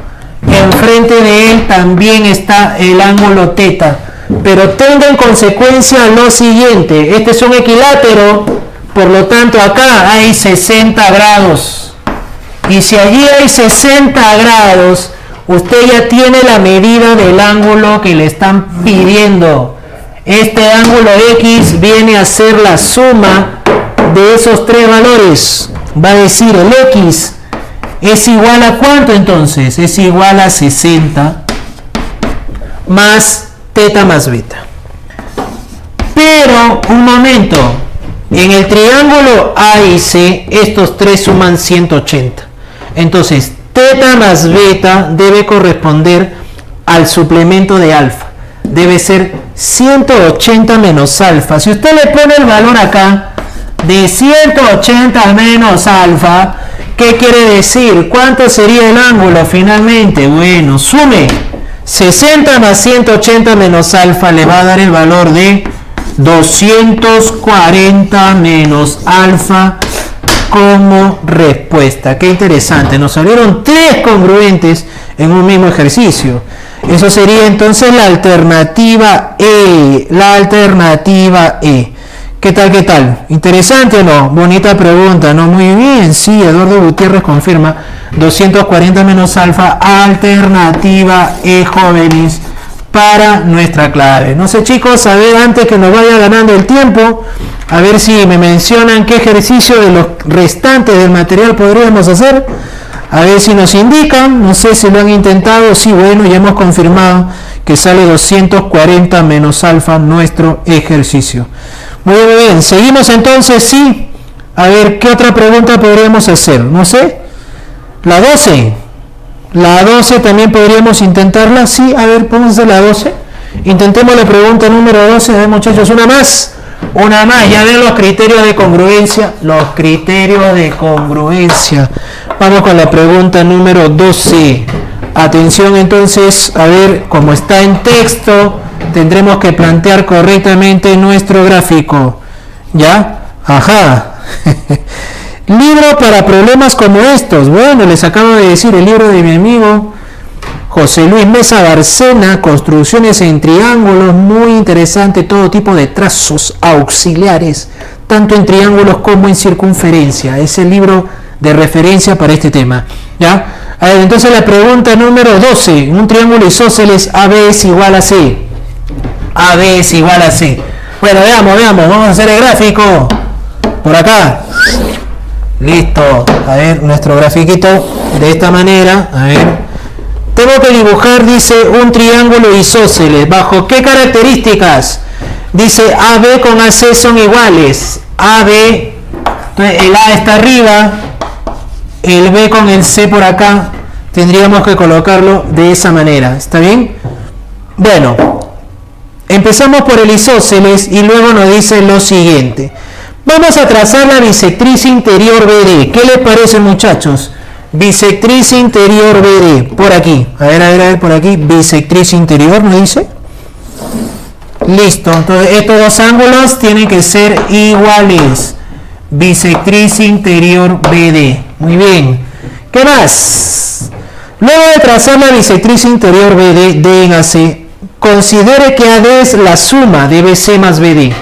Enfrente de él también está el ángulo teta. Pero tenga en consecuencia lo siguiente. Este es un equilátero, por lo tanto acá hay 60 grados. Y si allí hay 60 grados, usted ya tiene la medida del ángulo que le están pidiendo. Este ángulo X viene a ser la suma de esos tres valores. Va a decir el X es igual a ¿cuánto entonces? Es igual a 60 más teta más beta. Pero, un momento, en el triángulo A y C, estos tres suman 180. Entonces, teta más beta debe corresponder al suplemento de alfa. Debe ser 180 menos alfa. Si usted le pone el valor acá, de 180 menos alfa, ¿qué quiere decir? ¿Cuánto sería el ángulo finalmente? Bueno, sume. 60 más 180 menos alfa le va a dar el valor de 240 menos alfa como respuesta. Qué interesante, nos salieron tres congruentes en un mismo ejercicio. Eso sería entonces la alternativa E. La alternativa E. ¿Qué tal, qué tal? ¿Interesante o no? Bonita pregunta, ¿no? Muy bien, sí, Eduardo Gutiérrez confirma. 240 menos alfa, alternativa E, jóvenes, para nuestra clave. No sé, chicos, a ver, antes que nos vaya ganando el tiempo, a ver si me mencionan qué ejercicio de los restantes del material podríamos hacer. A ver si nos indican, no sé si lo han intentado. Sí, bueno, ya hemos confirmado que sale 240 menos alfa nuestro ejercicio. Muy bien, seguimos entonces, sí. A ver, ¿qué otra pregunta podríamos hacer? No sé. La 12. La 12 también podríamos intentarla. Sí, a ver, vamos a hacer la 12. Intentemos la pregunta número 12. A ver, muchachos, una más. Una más. Ya ven los criterios de congruencia. Los criterios de congruencia. Vamos con la pregunta número 12. Atención entonces, a ver, como está en texto, tendremos que plantear correctamente nuestro gráfico. ¿Ya? Ajá. Libro para problemas como estos. Bueno, les acabo de decir el libro de mi amigo José Luis Mesa Barcena, Construcciones en Triángulos, muy interesante, todo tipo de trazos auxiliares, tanto en triángulos como en circunferencia. Es el libro de referencia para este tema. ¿Ya? A ver, entonces la pregunta número 12. Un triángulo isósceles AB es igual a C. AB es igual a C. Bueno, veamos, vamos a hacer el gráfico. Por acá. Listo. A ver, nuestro grafiquito de esta manera. A ver. Tengo que dibujar, dice, un triángulo isósceles. ¿Bajo qué características? Dice AB con AC son iguales. AB, entonces el A está arriba, el B con el C por acá. Tendríamos que colocarlo de esa manera. ¿Está bien? Bueno, empezamos por el isósceles y luego nos dice lo siguiente. Vamos a trazar la bisectriz interior BD. ¿Qué les parece, muchachos? Bisectriz interior BD. Por aquí. A ver, por aquí. Bisectriz interior, ¿me dice? Listo. Entonces, estos dos ángulos tienen que ser iguales. Bisectriz interior BD. Muy bien. ¿Qué más? Luego de trazar la bisectriz interior BD de en AC, considere que AD es la suma de BC más BD.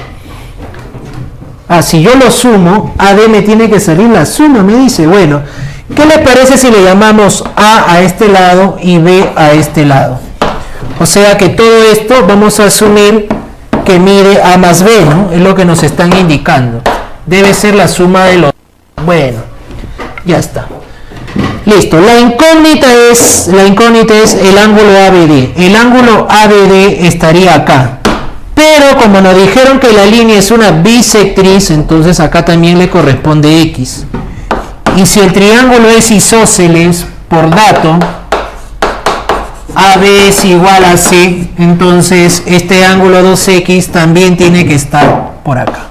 Si yo lo sumo, AD me tiene que salir la suma, me dice. Bueno, ¿qué le parece si le llamamos A este lado y B a este lado? O sea que todo esto vamos a asumir que mide A más B, ¿no? Es lo que nos están indicando. Debe ser la suma de los... Bueno, ya está. Listo. La incógnita es el ángulo ABD. El ángulo ABD estaría acá. Pero como nos dijeron que la línea es una bisectriz, entonces acá también le corresponde X. Y si el triángulo es isósceles, por dato, AB es igual a C, entonces este ángulo 2X también tiene que estar por acá.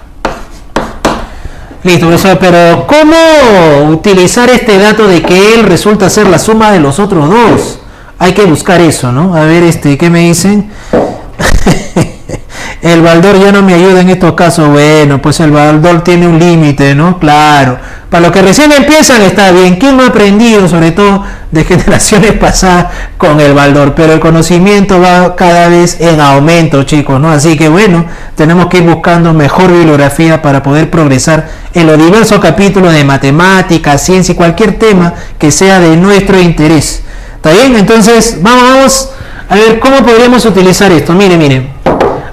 Listo, pero ¿cómo utilizar este dato de que él resulta ser la suma de los otros dos? Hay que buscar eso, ¿no? A ver, ¿qué me dicen? El Baldor ya no me ayuda en estos casos. Bueno, pues el Baldor tiene un límite, ¿no? Claro. Para los que recién empiezan está bien. ¿Quién no ha aprendido, sobre todo de generaciones pasadas, con el Baldor? Pero el conocimiento va cada vez en aumento, chicos, ¿no? Así que bueno, tenemos que ir buscando mejor bibliografía para poder progresar en los diversos capítulos de matemáticas, ciencia y cualquier tema que sea de nuestro interés. ¿Está bien? Entonces, vamos a ver cómo podríamos utilizar esto. Miren.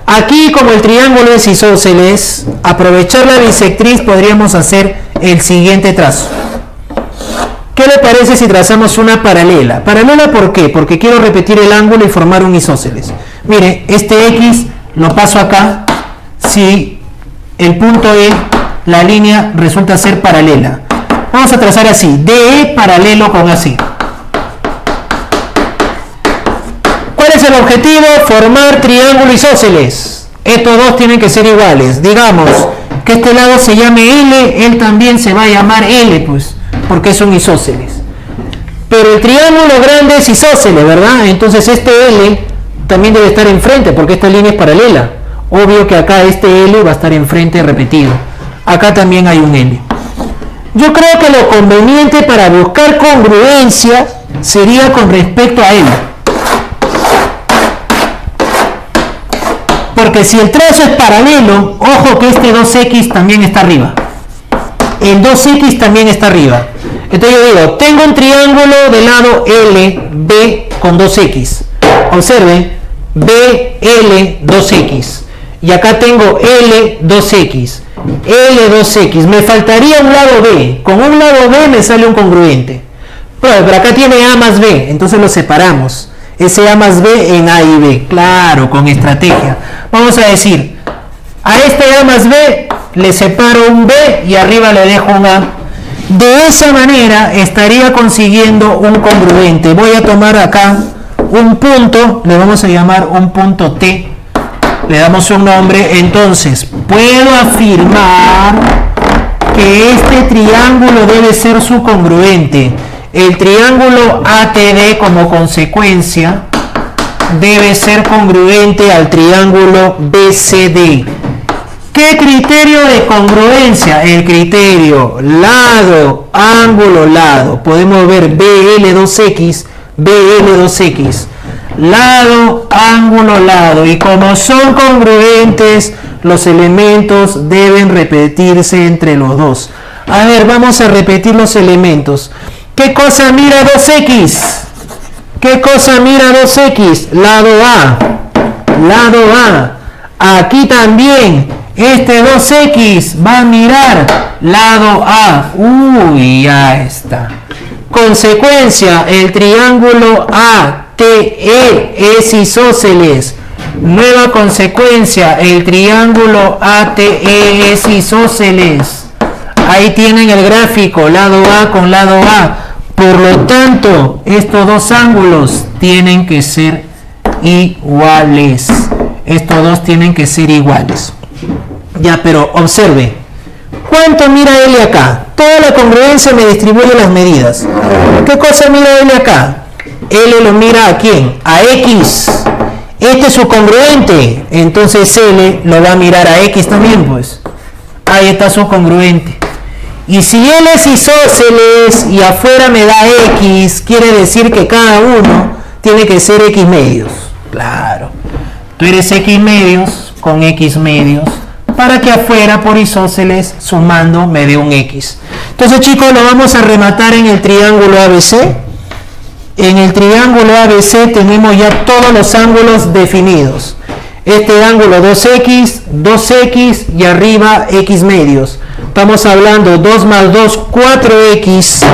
Aquí, como el triángulo es isósceles, aprovechar la bisectriz podríamos hacer el siguiente trazo. ¿Qué le parece si trazamos una paralela? ¿Paralela por qué? Porque quiero repetir el ángulo y formar un isósceles. Mire, este X lo paso acá. Si el punto E, la línea resulta ser paralela. Vamos a trazar así, DE paralelo con AC. ¿Cuál es el objetivo? Formar triángulo isósceles. Estos dos tienen que ser iguales. Digamos que este lado se llame L, él también se va a llamar L, pues, porque son isósceles. Pero el triángulo grande es isósceles, ¿verdad? Entonces este L también debe estar enfrente, porque esta línea es paralela. Obvio que acá este L va a estar enfrente repetido. Acá también hay un L. Yo creo que lo conveniente para buscar congruencia sería con respecto a L. Porque si el trazo es paralelo, ojo que este 2X también está arriba. El 2X también está arriba. Entonces yo digo, tengo un triángulo del lado LB con 2X. Observen, BL 2X. Y acá tengo L 2X. L 2X. Me faltaría un lado B. Con un lado B me sale un congruente. Pero acá tiene A más B. Entonces lo separamos. Ese A más B en A y B. Claro, con estrategia. Vamos a decir, a este A más B le separo un B y arriba le dejo un A. De esa manera estaría consiguiendo un congruente. Voy a tomar acá un punto, le vamos a llamar un punto T. Le damos un nombre. Entonces, puedo afirmar que este triángulo debe ser su congruente. El triángulo ATD como consecuencia debe ser congruente al triángulo BCD. ¿Qué criterio de congruencia? El criterio lado, ángulo, lado. Podemos ver BL2X, BL2X. Lado, ángulo, lado. Y como son congruentes, los elementos deben repetirse entre los dos. A ver, vamos a repetir los elementos. ¿Qué cosa mira 2X? ¿Qué cosa mira 2X? Lado A. Lado A. Aquí también. Este 2X va a mirar lado A. Uy, ya está. Consecuencia, el triángulo ATE es isósceles. Nueva consecuencia, el triángulo ATE es isósceles. Ahí tienen el gráfico, lado A con lado A. Por lo tanto, estos dos ángulos tienen que ser iguales. Estos dos tienen que ser iguales. Ya, pero observe. ¿Cuánto mira L acá? Toda la congruencia me distribuye las medidas. ¿Qué cosa mira L acá? L lo mira ¿a quién? A X. Este es su congruente. Entonces L lo va a mirar a X también, pues. Ahí está su congruente. Y si L es isósceles y afuera me da X, quiere decir que cada uno tiene que ser X medios. Claro. Tú eres X medios con X medios, para que afuera por isósceles sumando me dé un X. Entonces, chicos, lo vamos a rematar en el triángulo ABC. En el triángulo ABC tenemos ya todos los ángulos definidos. Este ángulo 2X, 2X y arriba X medios. Estamos hablando 2 más 2, 4X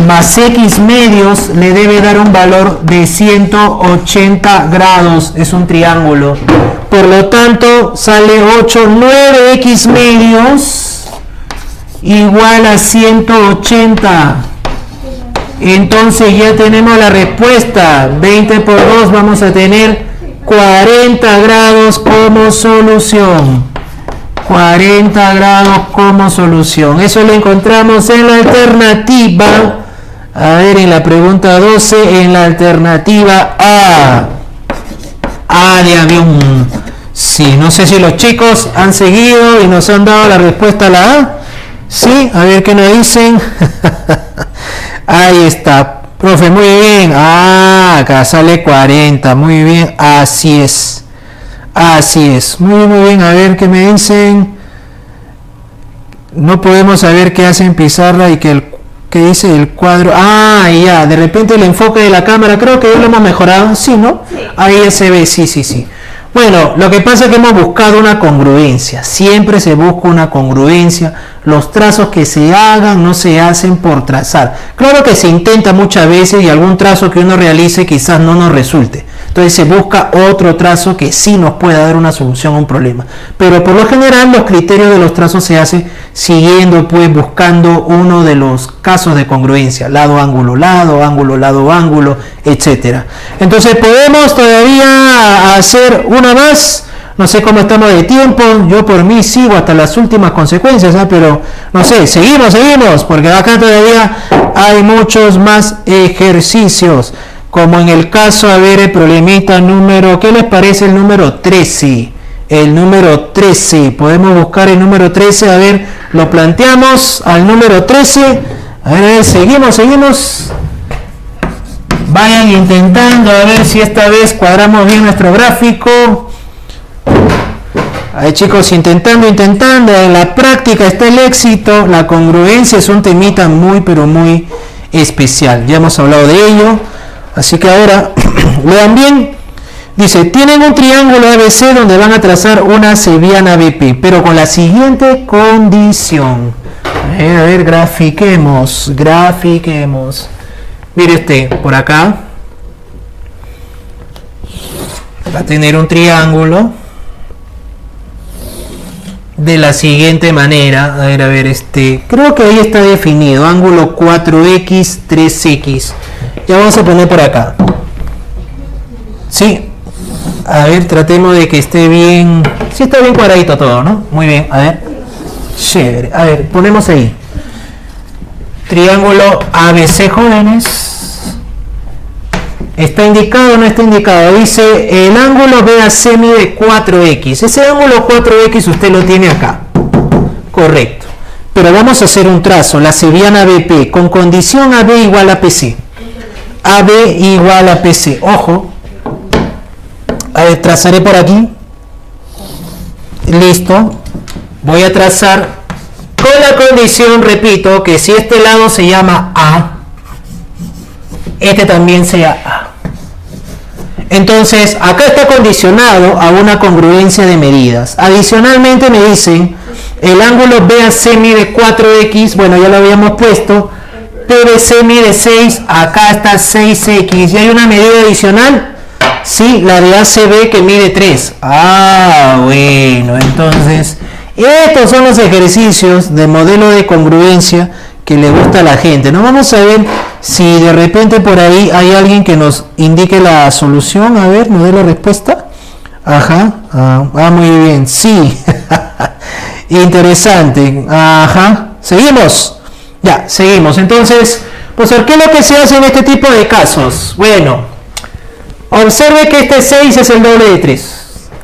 más X medios le debe dar un valor de 180 grados. Es un triángulo. Por lo tanto, sale 8, 9X medios igual a 180. Entonces ya tenemos la respuesta. 20 por 2 vamos a tener 40 grados como solución. 40 grados como solución. Eso lo encontramos en la alternativa. A ver, en la pregunta 12, en la alternativa A. A de avión. Sí, no sé si los chicos han seguido y nos han dado la respuesta a la A. Sí, a ver qué nos dicen. Ahí está. Profe, muy bien. Ah, acá sale 40. Muy bien. Así es. Así es. Muy bien. A ver qué me dicen. No podemos saber qué hace en pizarra y que dice el cuadro. Ah, ya. De repente el enfoque de la cámara. Creo que ya lo hemos mejorado. Sí, ¿no? Sí. Ahí ya se ve. Sí. Bueno, lo que pasa es que hemos buscado una congruencia. Siempre se busca una congruencia. Los trazos que se hagan no se hacen por trazar. Claro que se intenta muchas veces y algún trazo que uno realice quizás no nos resulte. Entonces se busca otro trazo que sí nos pueda dar una solución a un problema. Pero por lo general los criterios de los trazos se hacen siguiendo, pues buscando uno de los casos de congruencia. Lado, ángulo, lado, ángulo, etc. Entonces podemos todavía hacer una más. No sé cómo estamos de tiempo, yo por mí sigo hasta las últimas consecuencias, ¿eh? Pero no sé, seguimos, porque acá todavía hay muchos más ejercicios, como en el caso, a ver, el problemita número, ¿qué les parece el número 13? El número 13, podemos buscar el número 13, a ver, lo planteamos al número 13, a ver, seguimos. Vayan intentando, a ver si esta vez cuadramos bien nuestro gráfico. Ahí chicos, intentando, en la práctica está el éxito. La congruencia es un temita muy pero muy especial, ya hemos hablado de ello, así que ahora vean bien. Dice, tienen un triángulo ABC donde van a trazar una seviana BP, pero con la siguiente condición. A ver, grafiquemos. Mire usted, por acá va a tener un triángulo de la siguiente manera. A ver, creo que ahí está definido, ángulo 4X, 3X. Ya vamos a poner por acá. Sí. A ver, tratemos de que esté bien. Sí, está bien cuadradito todo, ¿no? Muy bien, a ver. Chévere. A ver, ponemos ahí. Triángulo ABC, jóvenes. ¿Está indicado o no está indicado? Dice, el ángulo BAC mide 4X. Ese ángulo 4X usted lo tiene acá. Correcto. Pero vamos a hacer un trazo, la seviana BP, con condición AB igual a PC. AB igual a PC. Ojo. A ver, trazaré por aquí. Listo. Voy a trazar con la condición, repito, que si este lado se llama A, este también sea A. Entonces, acá está condicionado a una congruencia de medidas. Adicionalmente me dicen, el ángulo BAC mide 4X, bueno, ya lo habíamos puesto. PBC mide 6, acá está 6X. ¿Y hay una medida adicional? Sí, la de ACB que mide 3. Ah, bueno, entonces, estos son los ejercicios de modelo de congruencia que le gusta a la gente. No vamos a ver si de repente por ahí hay alguien que nos indique la solución. A ver, modelo de respuesta. Ajá. Muy bien, sí. Interesante. Ajá. ¿Seguimos? Ya, seguimos. Entonces, profesor, ¿qué es lo que se hace en este tipo de casos? Bueno, observe que este 6 es el doble de 3.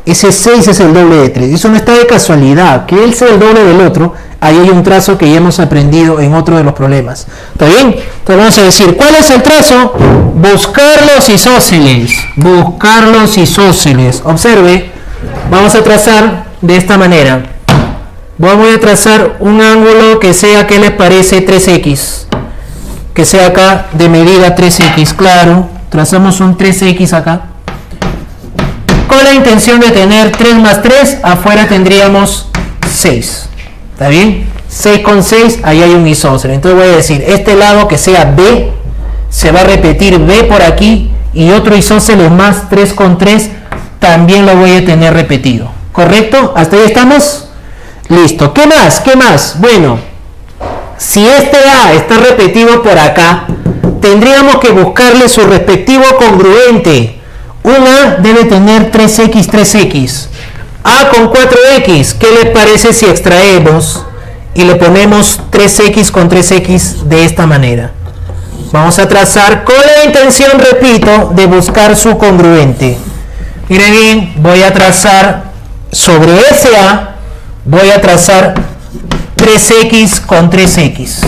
Ese 6 es el doble de 3. Eso no está de casualidad. Que él sea el doble del otro, ahí hay un trazo que ya hemos aprendido en otro de los problemas. ¿Está bien? Entonces vamos a decir, ¿cuál es el trazo? Buscar los isósceles. Buscar los isósceles. Observe, vamos a trazar de esta manera. Voy a trazar un ángulo que sea, ¿qué les parece? 3x. Que sea acá de medida 3x, claro. Trazamos un 3x acá. Con la intención de tener 3 más 3, afuera tendríamos 6. ¿Está bien? 6 con 6, ahí hay un isósceles. Entonces voy a decir, este lado que sea B, se va a repetir B por aquí, y otro isósceles más 3 con 3, también lo voy a tener repetido. ¿Correcto? ¿Hasta ahí estamos? Listo. ¿Qué más? ¿Qué más? Bueno, si este A está repetido por acá, tendríamos que buscarle su respectivo congruente. Un A debe tener 3x, 3x. A con 4x. ¿Qué les parece si extraemos y le ponemos 3x con 3x de esta manera? Vamos a trazar con la intención, repito, de buscar su congruente. Miren bien, voy a trazar sobre ese A, voy a trazar 3x con 3x.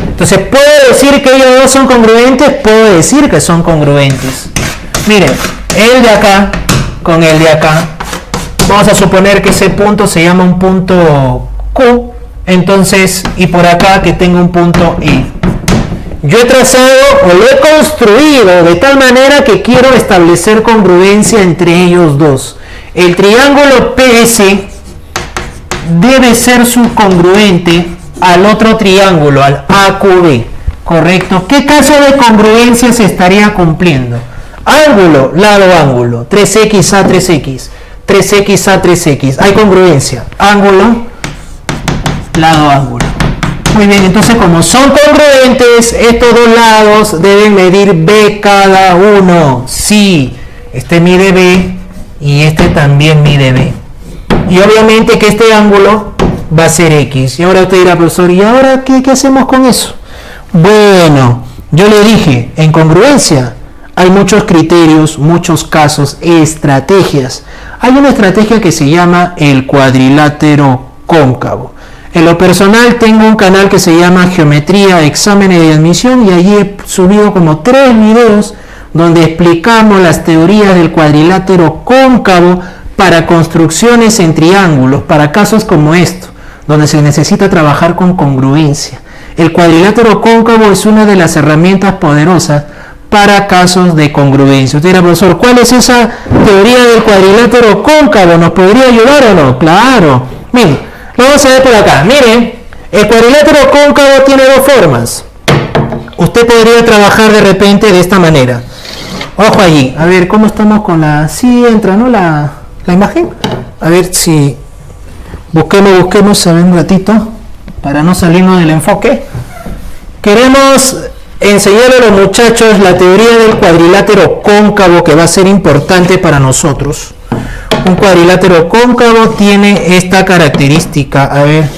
Entonces, ¿puedo decir que ellos dos son congruentes? Puedo decir que son congruentes. Miren, el de acá con el de acá. Vamos a suponer que ese punto se llama un punto Q. Entonces, y por acá que tengo un punto E. Yo he trazado o lo he construido de tal manera que quiero establecer congruencia entre ellos dos. El triángulo PS debe ser subcongruente al otro triángulo, al AQB, ¿correcto? ¿Qué caso de congruencia se estaría cumpliendo? Ángulo, lado, ángulo, 3x a 3x, 3x a 3x, hay congruencia, ángulo, lado, ángulo. Muy bien, entonces como son congruentes, estos dos lados deben medir B cada uno. Sí, este mide B y este también mide B. Y obviamente que este ángulo va a ser X. Y ahora usted dirá, profesor, ¿y ahora qué hacemos con eso? Bueno, yo le dije, en congruencia hay muchos criterios, muchos casos, estrategias. Hay una estrategia que se llama el cuadrilátero cóncavo. En lo personal tengo un canal que se llama Geometría, Exámenes de Admisión, y allí he subido como 3 videos donde explicamos las teorías del cuadrilátero cóncavo para construcciones en triángulos, para casos como esto, donde se necesita trabajar con congruencia. El cuadrilátero cóncavo es una de las herramientas poderosas para casos de congruencia. Usted dirá, profesor, ¿cuál es esa teoría del cuadrilátero cóncavo? ¿Nos podría ayudar o no? Claro. Miren, lo vamos a ver por acá. Miren, el cuadrilátero cóncavo tiene dos formas. Usted podría trabajar de repente de esta manera. Ojo allí. A ver, ¿cómo estamos con la...? Sí entra, ¿no? La imagen. A ver si... Busquemos, a ver un ratito, para no salirnos del enfoque. Queremos enseñarle a los muchachos la teoría del cuadrilátero cóncavo, que va a ser importante para nosotros. Un cuadrilátero cóncavo tiene esta característica. A ver,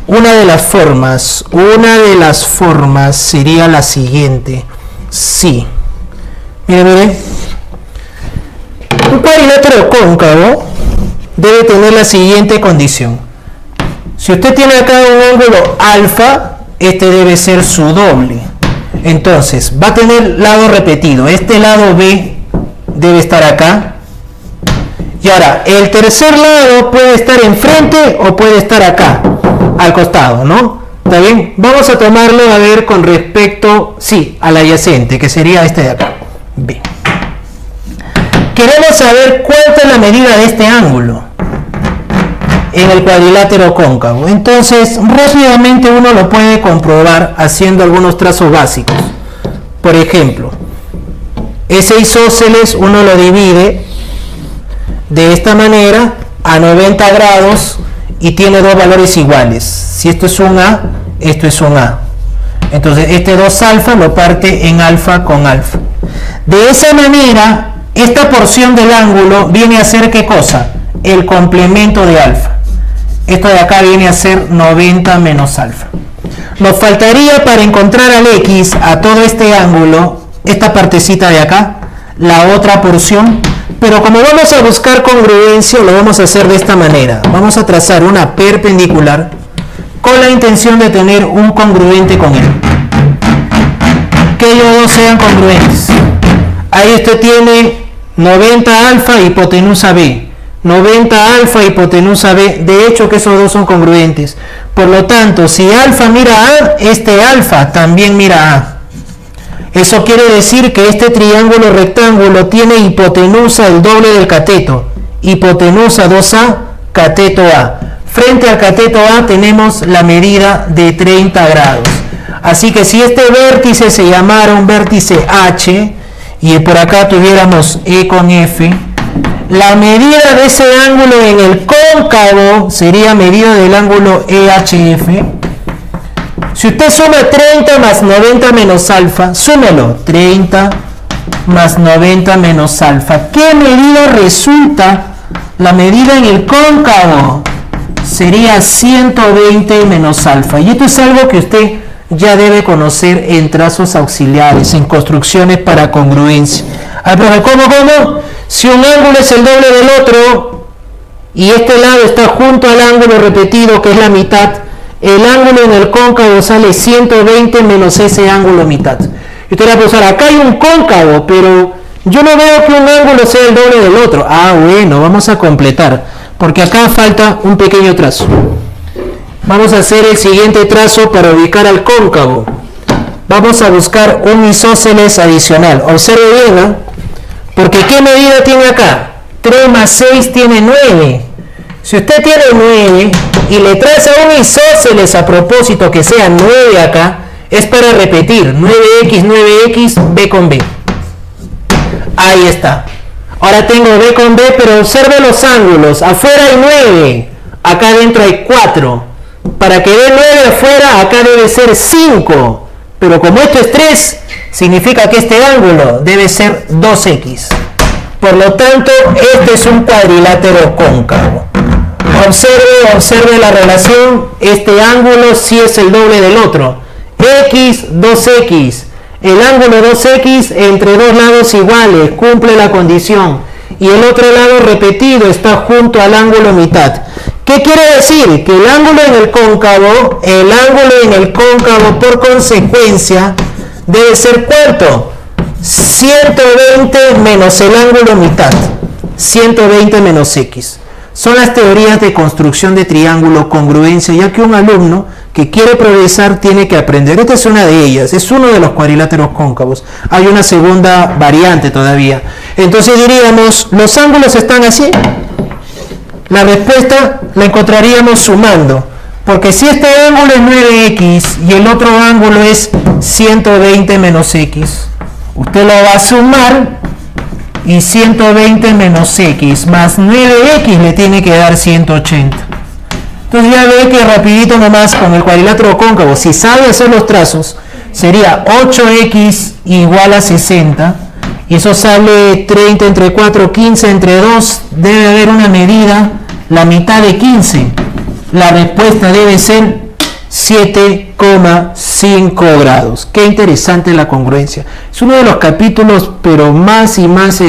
una de las formas sería la siguiente. Sí. Mire. Un cuadrilátero cóncavo debe tener la siguiente condición. Si usted tiene acá un ángulo alfa, este debe ser su doble. Entonces, va a tener lado repetido. Este lado B debe estar acá. Y ahora, el tercer lado puede estar enfrente o puede estar acá, al costado, ¿no? ¿Está bien? Vamos a tomarlo a ver con respecto, sí, al adyacente, que sería este de acá. B. Queremos saber cuánto es la medida de este ángulo en el cuadrilátero cóncavo. Entonces, rápidamente uno lo puede comprobar haciendo algunos trazos básicos. Por ejemplo, ese isósceles uno lo divide de esta manera a 90 grados y tiene dos valores iguales. Si esto es un A, esto es un A. Entonces, este 2 alfa lo parte en alfa con alfa. De esa manera, esta porción del ángulo viene a ser ¿qué cosa? El complemento de alfa. Esto de acá viene a ser 90 menos alfa. Nos faltaría para encontrar al x, a todo este ángulo, esta partecita de acá, la otra porción. Pero como vamos a buscar congruencia, lo vamos a hacer de esta manera. Vamos a trazar una perpendicular con la intención de tener un congruente con él. Que ellos dos sean congruentes. Ahí usted tiene 90 alfa hipotenusa b. 90 alfa hipotenusa b. De hecho que esos dos son congruentes. Por lo tanto, si alfa mira a, este alfa también mira a. Eso quiere decir que este triángulo rectángulo tiene hipotenusa el doble del cateto. Hipotenusa 2a, cateto a. Frente al cateto a tenemos la medida de 30 grados. Así que si este vértice se llamara un vértice H y por acá tuviéramos E con F, la medida de ese ángulo en el cóncavo sería medida del ángulo EHF. Si usted suma 30 más 90 menos alfa, súmelo, 30 más 90 menos alfa. ¿Qué medida resulta? La medida en el cóncavo sería 120 menos alfa. Y esto es algo que usted ya debe conocer en trazos auxiliares, en construcciones para congruencia. Ay, profe, ¿cómo? Si un ángulo es el doble del otro y este lado está junto al ángulo repetido, que es la mitad, el ángulo en el cóncavo sale 120 menos ese ángulo mitad. Y usted va a pensar, acá hay un cóncavo, pero yo no veo que un ángulo sea el doble del otro. Ah, bueno, vamos a completar, porque acá falta un pequeño trazo. Vamos a hacer el siguiente trazo para ubicar al cóncavo. Vamos a buscar un isósceles adicional. Observe bien, ¿no? Porque ¿qué medida tiene acá? 3 más 6 tiene 9. Si usted tiene 9 y le traza un isósceles a propósito que sea 9 acá, es para repetir 9x, 9x, b con b. Ahí está. Ahora tengo b con b, pero observe los ángulos. Afuera hay 9, acá adentro hay 4. Para que dé 9 afuera, acá debe ser 5. Pero como esto es 3, significa que este ángulo debe ser 2x. Por lo tanto, este es un cuadrilátero cóncavo. Observe la relación. Este ángulo sí es el doble del otro. X, 2x. El ángulo 2x entre dos lados iguales cumple la condición. Y el otro lado repetido está junto al ángulo mitad. ¿Qué quiere decir? Que el ángulo en el cóncavo por consecuencia debe ser ¿cuánto? 120 menos el ángulo mitad. 120 menos x. Son las teorías de construcción de triángulo, congruencia, ya que un alumno que quiere progresar tiene que aprender. Esta es una de ellas, es uno de los cuadriláteros cóncavos. Hay una segunda variante todavía. Entonces diríamos, ¿los ángulos están así? La respuesta la encontraríamos sumando. Porque si este ángulo es 9x y el otro ángulo es 120 menos x, usted lo va a sumar y 120 menos x más 9x le tiene que dar 180. Entonces ya ve que rapidito nomás con el cuadrilátero cóncavo, si sabe hacer los trazos, sería 8x igual a 60. Y eso sale 30 entre 4, 15 entre 2. Debe haber una medida, la mitad de 15. La respuesta debe ser 7,5 grados. Qué interesante la congruencia. Es uno de los capítulos, pero más y más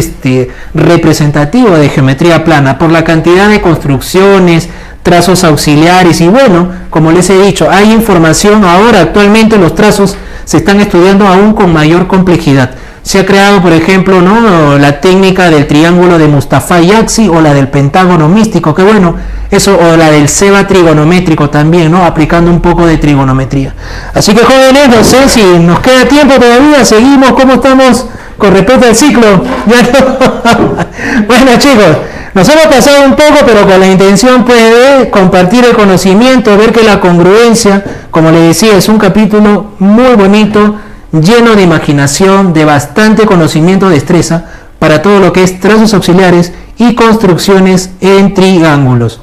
representativo de geometría plana, por la cantidad de construcciones, trazos auxiliares y bueno, como les he dicho, hay información ahora. Actualmente los trazos se están estudiando aún con mayor complejidad. Se ha creado, por ejemplo, ¿no?, la técnica del triángulo de Mustafa-Yaksi o la del pentágono místico, que bueno, eso, o la del seba trigonométrico también, ¿no?, aplicando un poco de trigonometría. Así que jóvenes, no sé si nos queda tiempo todavía, seguimos, ¿cómo estamos con respecto al ciclo? ¿Ya no? Bueno, chicos, nos hemos pasado un poco, pero con la intención pues de compartir el conocimiento, ver que la congruencia, como les decía, es un capítulo muy bonito, lleno de imaginación, de bastante conocimiento, destreza para todo lo que es trazos auxiliares y construcciones en triángulos.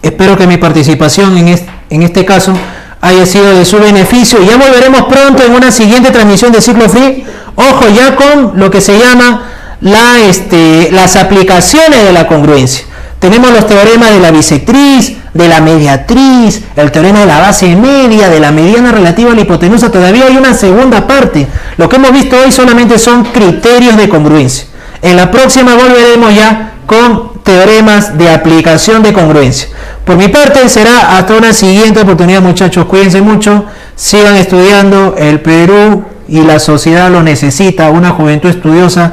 Espero que mi participación en este caso haya sido de su beneficio. Ya volveremos pronto en una siguiente transmisión de Ciclo Free. Ojo, ya con lo que se llama las aplicaciones de la congruencia. Tenemos los teoremas de la bisectriz, de la mediatriz, el teorema de la base media, de la mediana relativa a la hipotenusa. Todavía hay una segunda parte. Lo que hemos visto hoy solamente son criterios de congruencia. En la próxima volveremos ya con teoremas de aplicación de congruencia. Por mi parte será hasta una siguiente oportunidad, muchachos. Cuídense mucho, sigan estudiando. El Perú y la sociedad lo necesita, una juventud estudiosa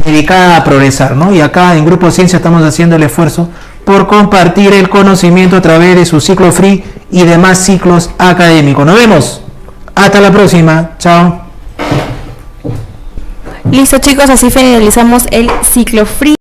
dedicada a progresar, ¿no? Y acá en Grupo Ciencia estamos haciendo el esfuerzo por compartir el conocimiento a través de su ciclo free y demás ciclos académicos. Nos vemos. Hasta la próxima. Chao. Listo, chicos, así finalizamos el ciclo free.